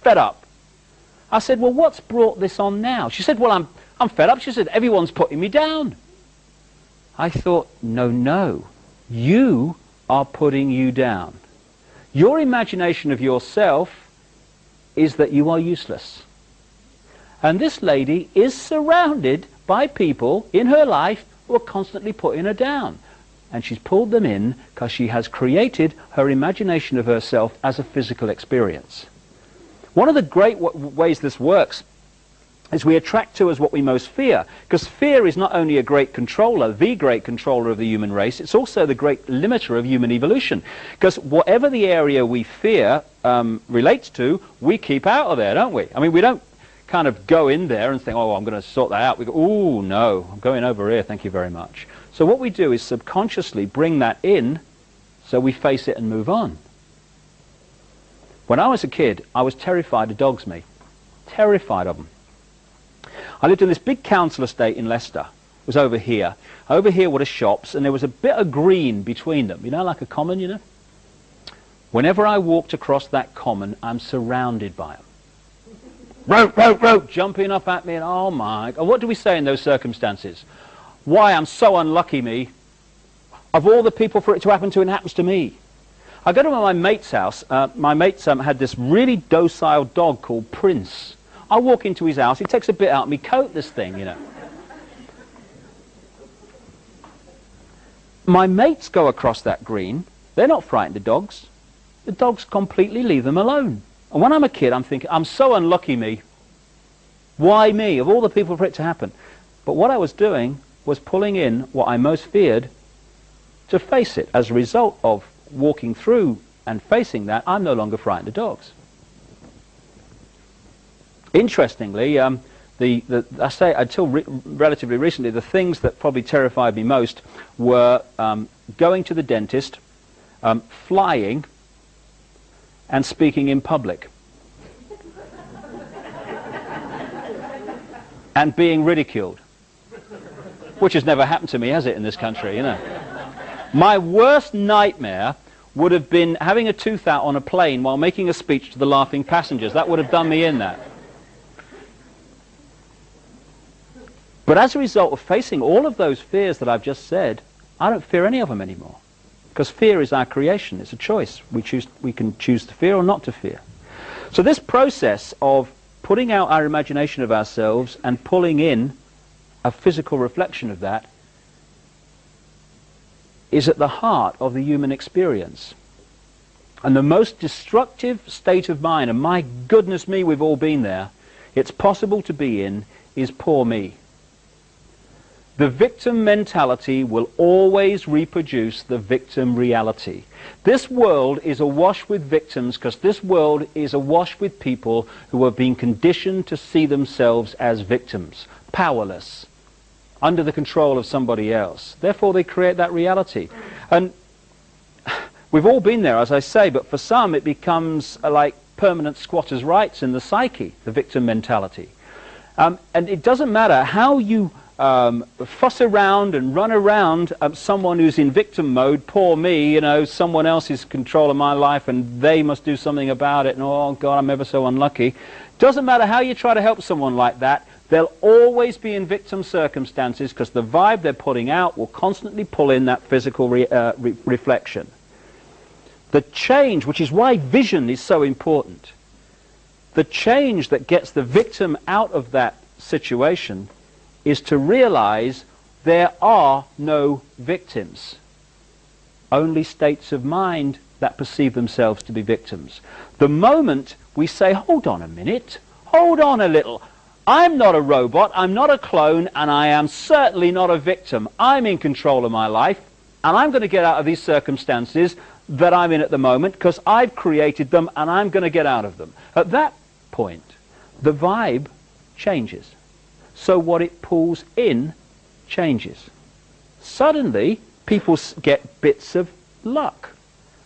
Fed up." I said, "Well, what's brought this on now?" She said, "Well, I'm fed up." She said, "Everyone's putting me down." I thought, no, you are putting you down. Your imagination of yourself is that you are useless. And this lady is surrounded by people in her life who are constantly putting her down. And she's pulled them in because she has created her imagination of herself as a physical experience. One of the great ways this works is we attract to us what we most fear, because fear is not only a great controller, the great controller of the human race, it's also the great limiter of human evolution. Because whatever the area we fear relates to, we keep out of there, don't we? I mean, we don't kind of go in there and think, "Oh, I'm going to sort that out." We go, "Oh, no, I'm going over here, thank you very much." So what we do is subconsciously bring that in So we face it and move on. When I was a kid, I was terrified of dogs, me. Terrified of them. I lived in this big council estate in Leicester. It was over here. Over here were the shops, and there was a bit of green between them. You know, like a common, you know? Whenever I walked across that common, I'm surrounded by them. Rope, rope, rope, jumping up at me, and oh my God. What do we say in those circumstances? Why, I'm so unlucky, me. Of all the people for it to happen to, it happens to me. I go to my mate's house. My mate had this really docile dog called Prince. I walk into his house, he takes a bit out of me coat, this thing, you know. My mates go across that green. They're not frightened of dogs. The dogs completely leave them alone. And when I'm a kid, I'm thinking, I'm so unlucky, me. Why me? Of all the people for it to happen. But what I was doing was pulling in what I most feared to face it. As a result of walking through and facing that, I'm no longer frightened of dogs. Interestingly, I say until relatively recently, the things that probably terrified me most were going to the dentist, flying, and speaking in public. And being ridiculed. Which has never happened to me, has it, in this country, you know? My worst nightmare would have been having a tooth out on a plane while making a speech to the laughing passengers. That would have done me in, that. But as a result of facing all of those fears that I've just said, I don't fear any of them anymore. Because fear is our creation. It's a choice. We can choose to fear or not to fear. So this process of putting out our imagination of ourselves and pulling in a physical reflection of that is at the heart of the human experience. And the most destructive state of mind, and my goodness me, we've all been there, it's possible to be in, is poor me. The victim mentality will always reproduce the victim reality. This world is awash with victims because this world is awash with people who have been conditioned to see themselves as victims, powerless, under the control of somebody else. Therefore, they create that reality. And we've all been there, as I say, but for some it becomes like permanent squatters' rights in the psyche, the victim mentality. And it doesn't matter how you fuss around and run around someone who's in victim mode, poor me, you know, someone else is in control of my life and they must do something about it, and oh God, I'm ever so unlucky. Doesn't matter how you try to help someone like that, they'll always be in victim circumstances because the vibe they're putting out will constantly pull in that physical reflection. The change, which is why vision is so important, the change that gets the victim out of that situation is to realize there are no victims, only states of mind that perceive themselves to be victims. The moment we say, hold on a minute, hold on a little, I'm not a robot, I'm not a clone, and I am certainly not a victim. I'm in control of my life, and I'm going to get out of these circumstances that I'm in at the moment because I've created them and I'm going to get out of them. At that point, the vibe changes. So what it pulls in changes. Suddenly, people get bits of luck.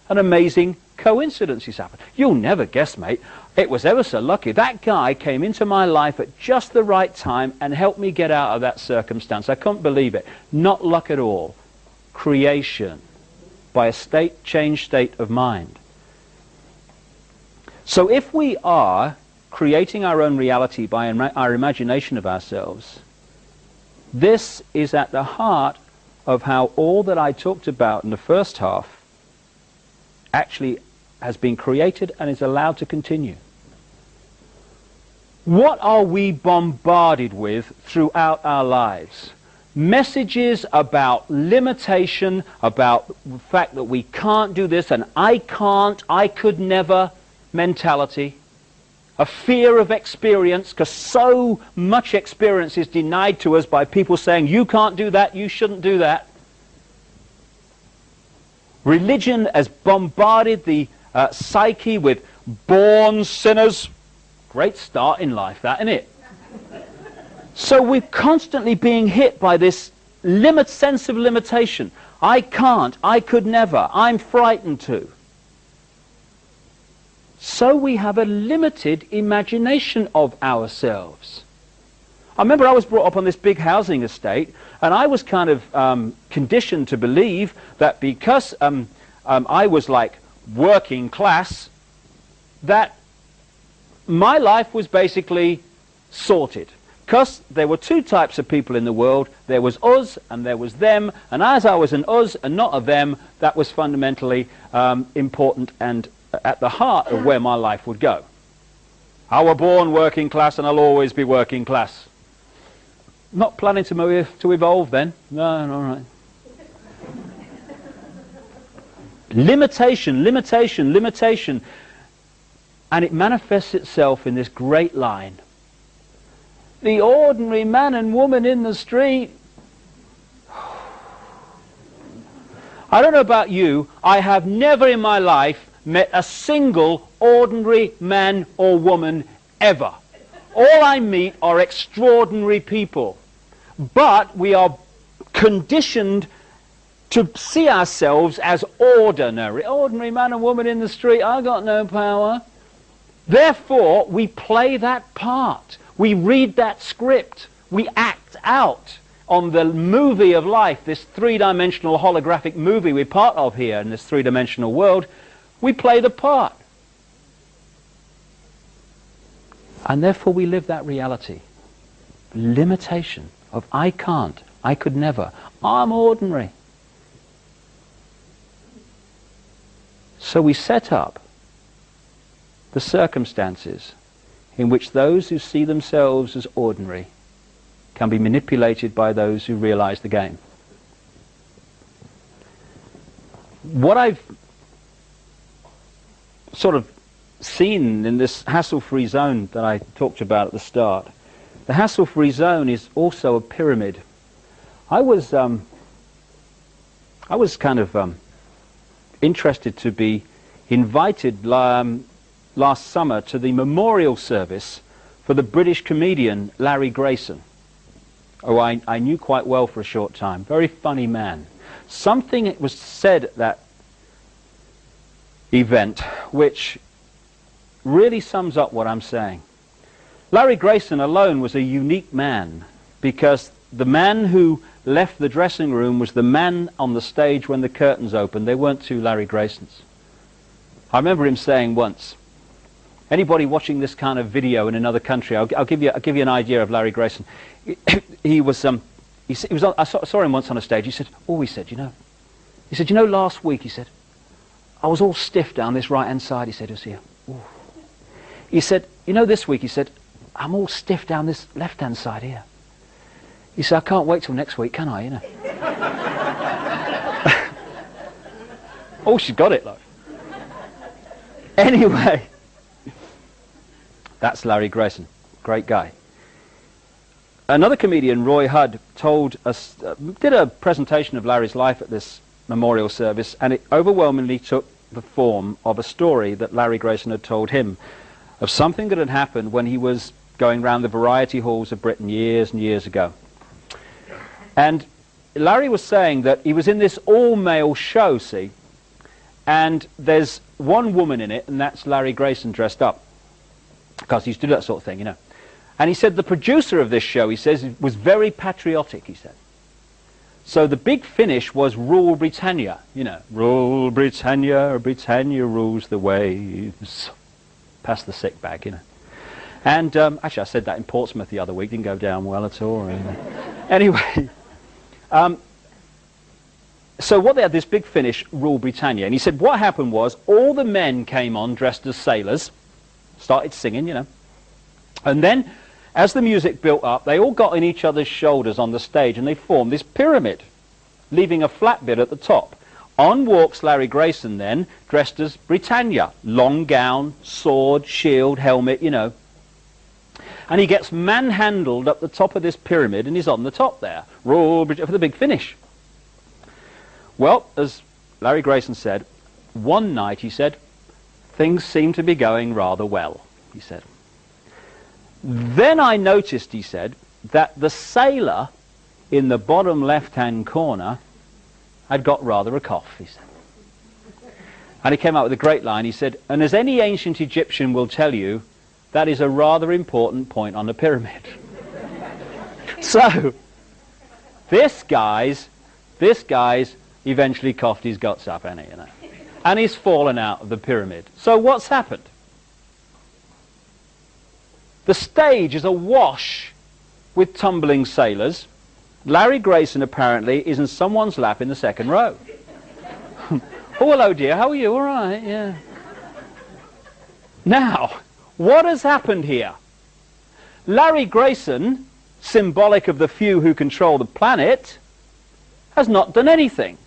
And amazing coincidences happen. You'll never guess, mate. It was ever so lucky. That guy came into my life at just the right time and helped me get out of that circumstance. I couldn't believe it. Not luck at all. Creation by a changed state of mind. So if we are creating our own reality by our imagination of ourselves, this is at the heart of how all that I talked about in the first half actually has been created and is allowed to continue. What are we bombarded with throughout our lives? Messages about limitation, about the fact that we can't do this, and I can't, I could never mentality. A fear of experience, because so much experience is denied to us by people saying, you can't do that, you shouldn't do that. Religion has bombarded the psyche with born sinners. Great start in life, that, isn't it? So we're constantly being hit by this sense of limitation. I can't, I could never, I'm frightened to. So we have a limited imagination of ourselves. I remember I was brought up on this big housing estate, and I was kind of conditioned to believe that because I was like working class, that my life was basically sorted. Because there were two types of people in the world. There was us and there was them, and as I was an us and not a them, that was fundamentally important and at the heart of where my life would go. I was born working class and I'll always be working class. Not planning to evolve then. No, all right. Limitation, limitation, limitation. And it manifests itself in this great line. The ordinary man and woman in the street. I don't know about you, I have never in my life met a single ordinary man or woman ever. All I meet are extraordinary people. But we are conditioned to see ourselves as ordinary. Ordinary man and woman in the street, I got no power. Therefore, we play that part. We read that script. We act out on the movie of life, this three-dimensional holographic movie we're part of here in this three-dimensional world. We play the part. And therefore we live that reality. Limitation of I can't, I could never, I'm ordinary. So we set up the circumstances in which those who see themselves as ordinary can be manipulated by those who realize the game. What I've sort of seen in this hassle-free zone that I talked about at the start, the hassle-free zone is also a pyramid. I was kind of interested to be invited last summer to the memorial service for the British comedian Larry Grayson, who I knew quite well for a short time. Very funny man. Something was said at that event which really sums up what I'm saying. Larry Grayson alone was a unique man, because the man who left the dressing room was the man on the stage when the curtains opened. There weren't two Larry Graysons. I remember him saying once, anybody watching this kind of video in another country, I'll give you an idea of Larry Grayson. He was I saw him once on a stage. He said, you know, last week, he said, I was all stiff down this right-hand side. He said, it was here. Ooh. He said, you know, this week, he said, I'm all stiff down this left-hand side here. He said, I can't wait till next week, can I, you know? Oh, she's got it, look. Anyway, that's Larry Grayson. Great guy. Another comedian, Roy Hudd, did a presentation of Larry's life at this memorial service, and it overwhelmingly took the form of a story that Larry Grayson had told him of something that had happened when he was going round the variety halls of Britain years and years ago. And Larry was saying that he was in this all-male show, see, and there's one woman in it, and that's Larry Grayson dressed up, because he used to do that sort of thing, you know. And he said the producer of this show, he says, was very patriotic, he said. So the big finish was Rule Britannia, you know. Rule Britannia, Britannia rules the waves. Past the sick bag, you know. And actually I said that in Portsmouth the other week, didn't go down well at all. Anyway, so what they had, this big finish, Rule Britannia. And he said what happened was all the men came on dressed as sailors, started singing, you know. And then as the music built up, they all got on each other's shoulders on the stage and they formed this pyramid, leaving a flat bit at the top. On walks Larry Grayson then, dressed as Britannia. Long gown, sword, shield, helmet, you know. And he gets manhandled up the top of this pyramid and he's on the top there. Rule for the big finish. Well, as Larry Grayson said, one night, he said, things seemed to be going rather well, he said. Then I noticed, he said, that the sailor in the bottom left-hand corner I'd got rather a cough, he said. And he came out with a great line. He said, and as any ancient Egyptian will tell you, that is a rather important point on the pyramid. So, this guy's eventually coughed his guts up, hasn't he, you know? And he's fallen out of the pyramid. So what's happened? The stage is awash with tumbling sailors. Larry Grayson apparently is in someone's lap in the second row. Oh, hello dear, how are you? All right, yeah. Now, what has happened here? Larry Grayson, symbolic of the few who control the planet, has not done anything.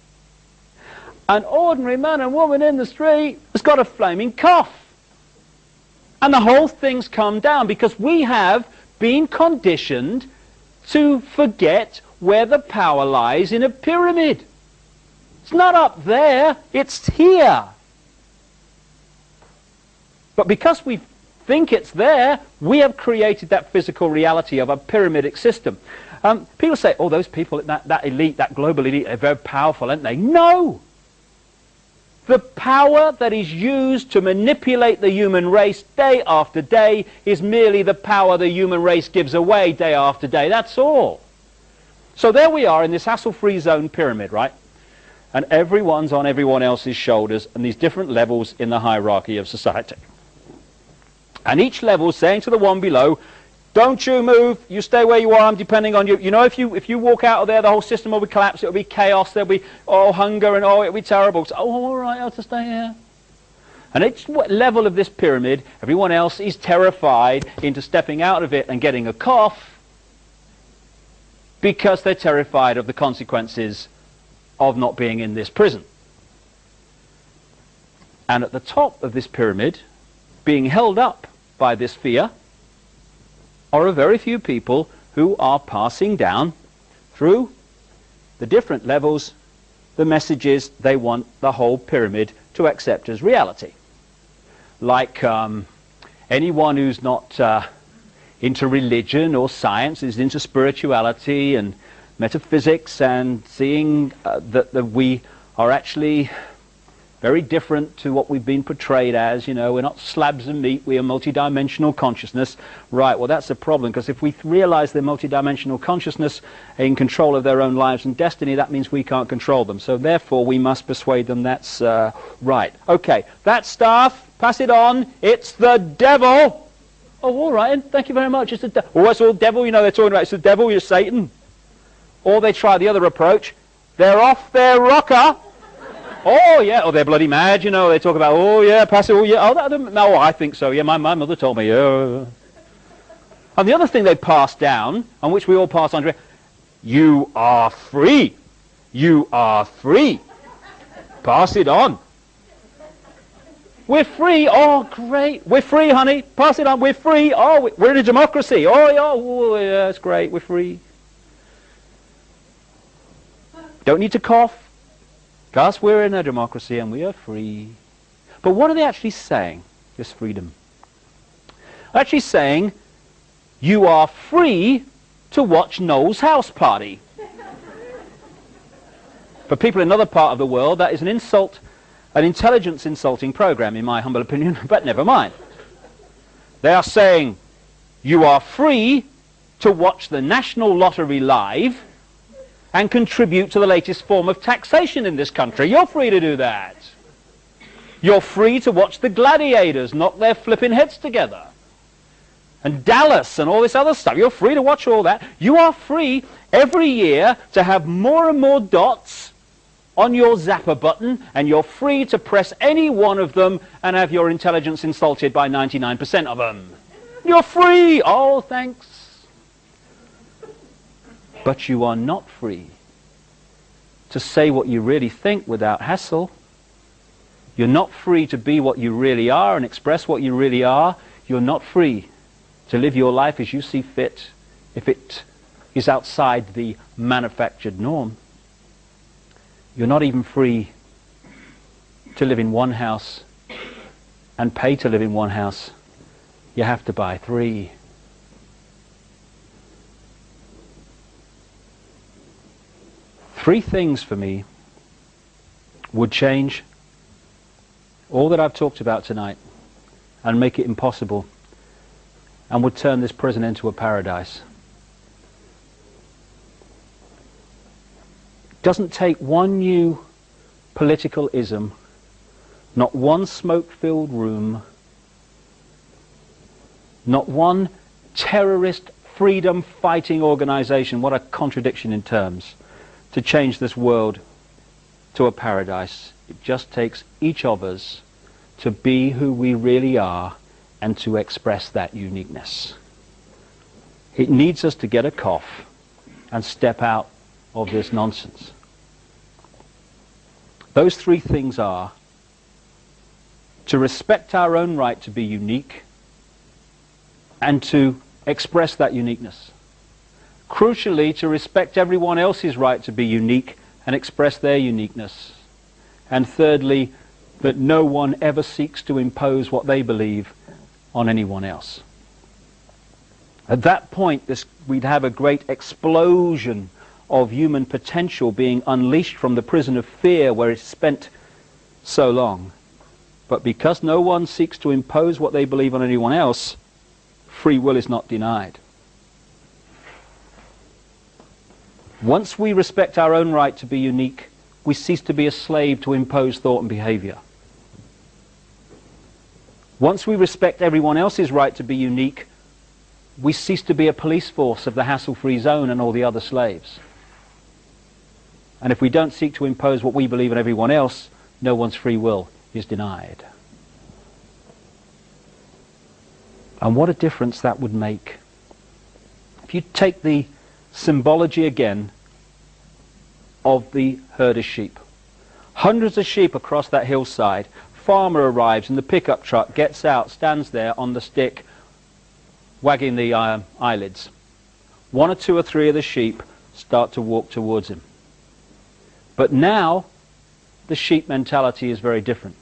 An ordinary man and woman in the street has got a flaming cough. And the whole thing's come down because we have been conditioned to forget where the power lies in a pyramid. It's not up there, it's here. But because we think it's there, we have created that physical reality of a pyramidic system. People say, oh, those people, that elite, that global elite, they're very powerful, aren't they? No! The power that is used to manipulate the human race day after day is merely the power the human race gives away day after day. That's all. So there we are in this hassle-free zone pyramid, right? And everyone's on everyone else's shoulders and these different levels in the hierarchy of society. And each level saying to the one below, don't you move, you stay where you are, I'm depending on you. You know, if you walk out of there, the whole system will be collapsed, it'll be chaos, there'll be, oh, hunger, and oh, it'll be terrible. So, oh, all right, I'll have to stay here. And each level of this pyramid, everyone else is terrified into stepping out of it and getting a cough because they're terrified of the consequences of not being in this prison. And at the top of this pyramid, being held up by this fear, are a very few people who are passing down through the different levels the messages they want the whole pyramid to accept as reality. Like anyone who's not into religion or science is into spirituality and metaphysics and seeing that we are actually very different to what we've been portrayed as. You know, we're not slabs of meat, we are multidimensional consciousness. Right, well that's a problem, because if we realize they're multidimensional consciousness in control of their own lives and destiny, that means we can't control them. So therefore we must persuade them that's right. Okay, that stuff, pass it on, it's the devil. Oh, all right, thank you very much, it's the devil. Oh, it's all devil, you know, they're talking about it's the devil, you're Satan. Or they try the other approach, they're off their rocker. Oh, yeah, oh, they're bloody mad, you know, they talk about, oh, yeah, pass it, oh, yeah, oh, no, I think so, yeah, my mother told me, yeah. And the other thing they pass down, on which we all pass on, you are free, you are free, pass it on. We're free, oh, great, we're free, honey, pass it on, we're free, oh, we're in a democracy, oh, yeah, it's great, we're free. Don't need to cough. Because we're in a democracy and we are free. But what are they actually saying, this freedom? They're actually saying, you are free to watch Noel's house party. For people in another part of the world, that is an insult, an intelligence insulting program, in my humble opinion, but never mind. They are saying, you are free to watch the National Lottery live and contribute to the latest form of taxation in this country. You're free to do that. You're free to watch the gladiators knock their flipping heads together. And Dallas and all this other stuff. You're free to watch all that. You are free every year to have more and more dots on your zapper button, and you're free to press any one of them and have your intelligence insulted by 99% of them. You're free! Oh, thanks. But you are not free to say what you really think without hassle. You're not free to be what you really are and express what you really are. You're not free to live your life as you see fit if it is outside the manufactured norm. You're not even free to live in one house and pay to live in one house. You have to buy 3. Three things for me would change all that I've talked about tonight and make it impossible, and would turn this prison into a paradise. It doesn't take one new political ism, not one smoke-filled room, not one terrorist freedom-fighting organization, what a contradiction in terms, to change this world to a paradise. It just takes each of us to be who we really are and to express that uniqueness. It needs us to get a cough and step out of this nonsense. Those three things are to respect our own right to be unique and to express that uniqueness. Crucially, to respect everyone else's right to be unique and express their uniqueness. And thirdly, that no one ever seeks to impose what they believe on anyone else. At that point, we'd have a great explosion of human potential being unleashed from the prison of fear where it's spent so long. But because no one seeks to impose what they believe on anyone else, free will is not denied. Once we respect our own right to be unique, we cease to be a slave to imposed thought and behavior. Once we respect everyone else's right to be unique, we cease to be a police force of the hassle-free zone and all the other slaves. And if we don't seek to impose what we believe on everyone else, no one's free will is denied. And what a difference that would make. If you take the symbology again of the herd of sheep. Hundreds of sheep across that hillside. Farmer arrives in the pickup truck, gets out, stands there on the stick, wagging the eyelids. One or two or three of the sheep start to walk towards him. But now, the sheep mentality is very different.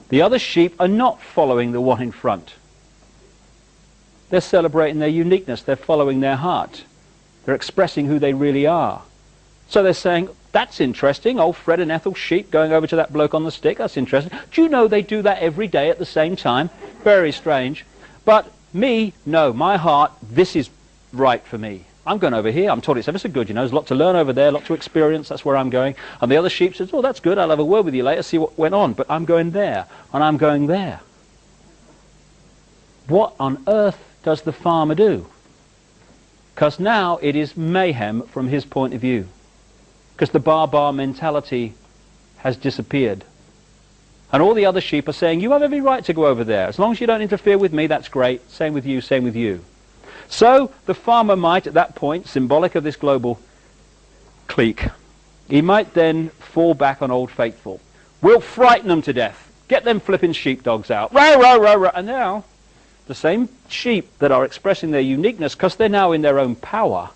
The other sheep are not following the one in front. They're celebrating their uniqueness. They're following their heart. They're expressing who they really are. So they're saying, that's interesting, old Fred and Ethel sheep going over to that bloke on the stick, that's interesting. Do you know they do that every day at the same time? Very strange. But me, no, my heart, this is right for me. I'm going over here. I'm told it's ever so good, you know. There's a lot to learn over there, a lot to experience. That's where I'm going. And the other sheep says, oh, that's good. I'll have a word with you later, see what went on. But I'm going there, and I'm going there. What on earth does the farmer do? Because now it is mayhem from his point of view. Because the bar mentality has disappeared. And all the other sheep are saying, you have every right to go over there. As long as you don't interfere with me, that's great. Same with you, same with you. So the farmer might, at that point, symbolic of this global clique, he might then fall back on Old Faithful. We'll frighten them to death. Get them flipping sheepdogs out. Row, row, row, row. And now, the same sheep that are expressing their uniqueness, because they're now in their own power,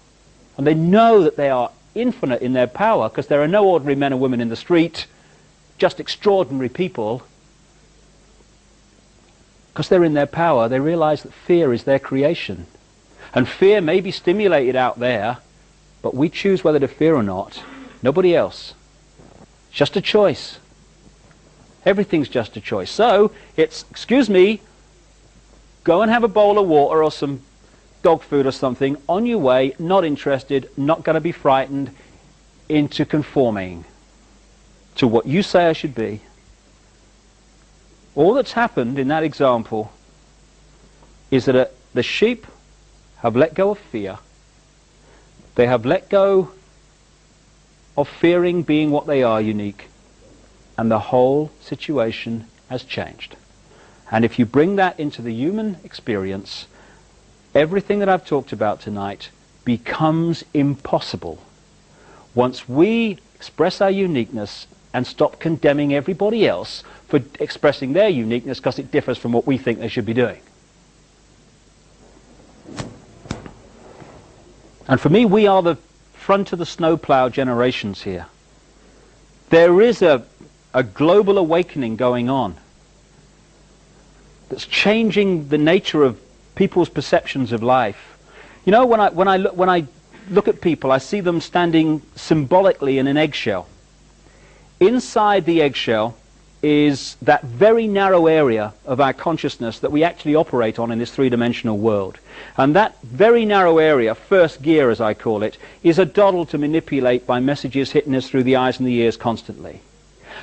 and they know that they are infinite in their power, because there are no ordinary men and women in the street, just extraordinary people. Because they're in their power, they realize that fear is their creation. And fear may be stimulated out there, but we choose whether to fear or not. Nobody else. It's just a choice. Everything's just a choice. So, it's, excuse me, go and have a bowl of water or some dog food or something, on your way, not interested, not going to be frightened into conforming to what you say I should be. All that's happened in that example is that the sheep have let go of fear. They have let go of fearing being what they are, unique. And the whole situation has changed. And if you bring that into the human experience, everything that I've talked about tonight becomes impossible once we express our uniqueness and stop condemning everybody else for expressing their uniqueness because it differs from what we think they should be doing. And for me, we are the front of the snowplow generations here. There is a global awakening going on that's changing the nature of people's perceptions of life. You know, when I look at people, I see them standing symbolically in an eggshell. inside the eggshell is that very narrow area of our consciousness that we actually operate on in this three-dimensional world. And that very narrow area, first gear as I call it, is a doddle to manipulate by messages hitting us through the eyes and the ears constantly.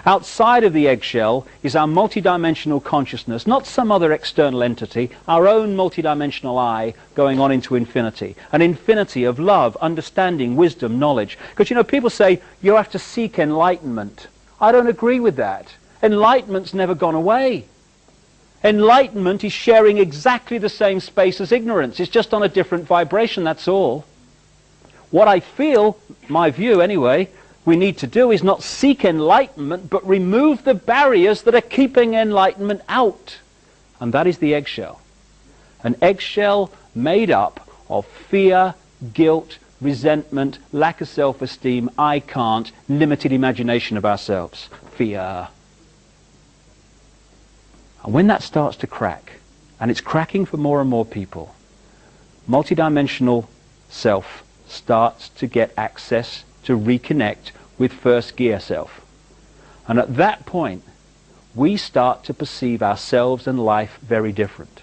Outside of the eggshell is our multidimensional consciousness, not some other external entity, our own multidimensional I going on into infinity. An infinity of love, understanding, wisdom, knowledge. Because, you know, people say you have to seek enlightenment. I don't agree with that. Enlightenment's never gone away. Enlightenment is sharing exactly the same space as ignorance. It's just on a different vibration, that's all. What I feel, my view anyway, we need to do is not seek enlightenment, but remove the barriers that are keeping enlightenment out. And that is the eggshell. An eggshell made up of fear, guilt, resentment, lack of self-esteem, I can't, limited imagination of ourselves. Fear. And when that starts to crack, and it's cracking for more and more people, multidimensional self starts to get access to reconnect with first gear self. And at that point, we start to perceive ourselves and life very different.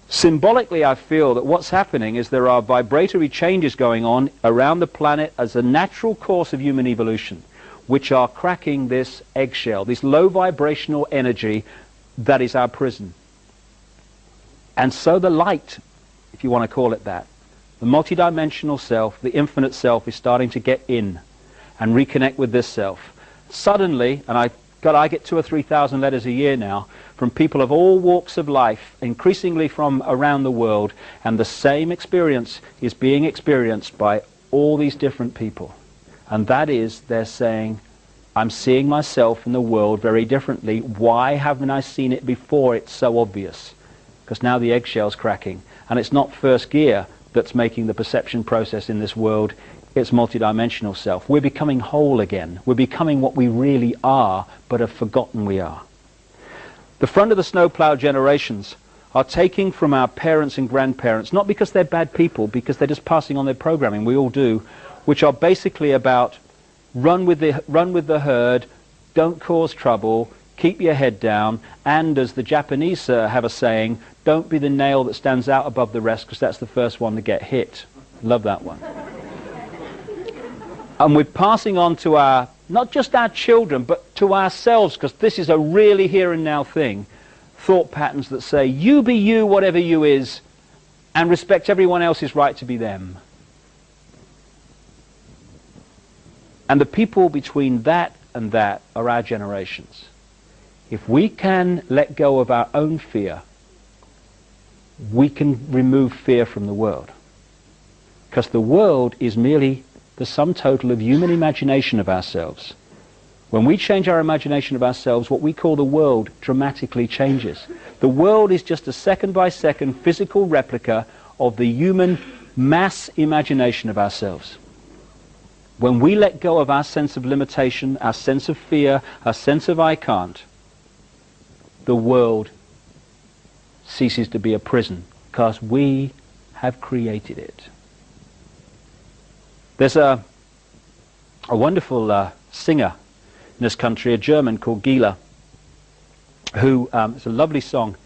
Symbolically, I feel that what's happening is there are vibratory changes going on around the planet as a natural course of human evolution, which are cracking this eggshell, this low vibrational energy that is our prison. And so the light, if you want to call it that, the multidimensional self, the infinite self, is starting to get in and reconnect with this self. Suddenly, and I get 2,000 or 3,000 letters a year now from people of all walks of life, increasingly from around the world, and the same experience is being experienced by all these different people. And that is, they're saying, I'm seeing myself in the world very differently. Why haven't I seen it before? It's so obvious. Because now the eggshell's cracking. And it's not first gear that's making the perception process in this world. It's multidimensional self. We're becoming whole again. We're becoming what we really are, but have forgotten we are. The front of the snowplow generations are taking from our parents and grandparents, not because they're bad people, because they're just passing on their programming, we all do, which are basically about run with the herd, don't cause trouble, keep your head down, and as the Japanese have a saying, don't be the nail that stands out above the rest, because that's the first one to get hit. Love that one. And we're passing on to our, not just our children, but to ourselves, because this is a really here and now thing, thought patterns that say, you be you, whatever you is, and respect everyone else's right to be them. And the people between that and that are our generations. If we can let go of our own fear, we can remove fear from the world. Because the world is merely the sum total of human imagination of ourselves. When we change our imagination of ourselves, what we call the world dramatically changes. The world is just a second-by-second physical replica of the human mass imagination of ourselves. When we let go of our sense of limitation, our sense of fear, our sense of I can't, the world ceases to be a prison, because we have created it. There's a wonderful singer in this country, a German called Gila, who, it's a lovely song,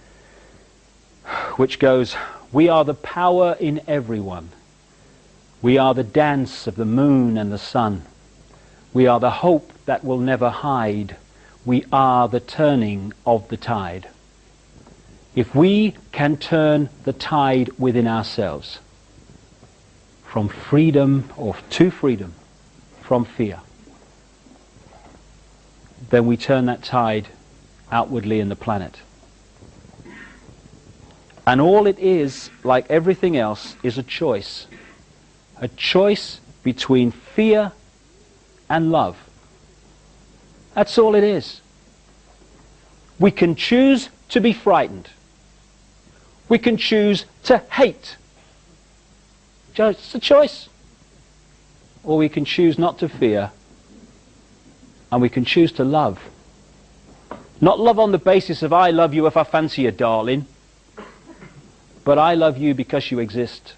which goes, we are the power in everyone. We are the dance of the moon and the sun. We are the hope that will never hide. We are the turning of the tide. If we can turn the tide within ourselves, from freedom or to freedom, from fear, then we turn that tide outwardly in the planet. And all it is, like everything else, is a choice. A choice between fear and love. That's all it is. We can choose to be frightened. We can choose to hate. It's a choice. Or we can choose not to fear, and we can choose to love. Not love on the basis of I love you if I fancy you, darling, but I love you because you exist.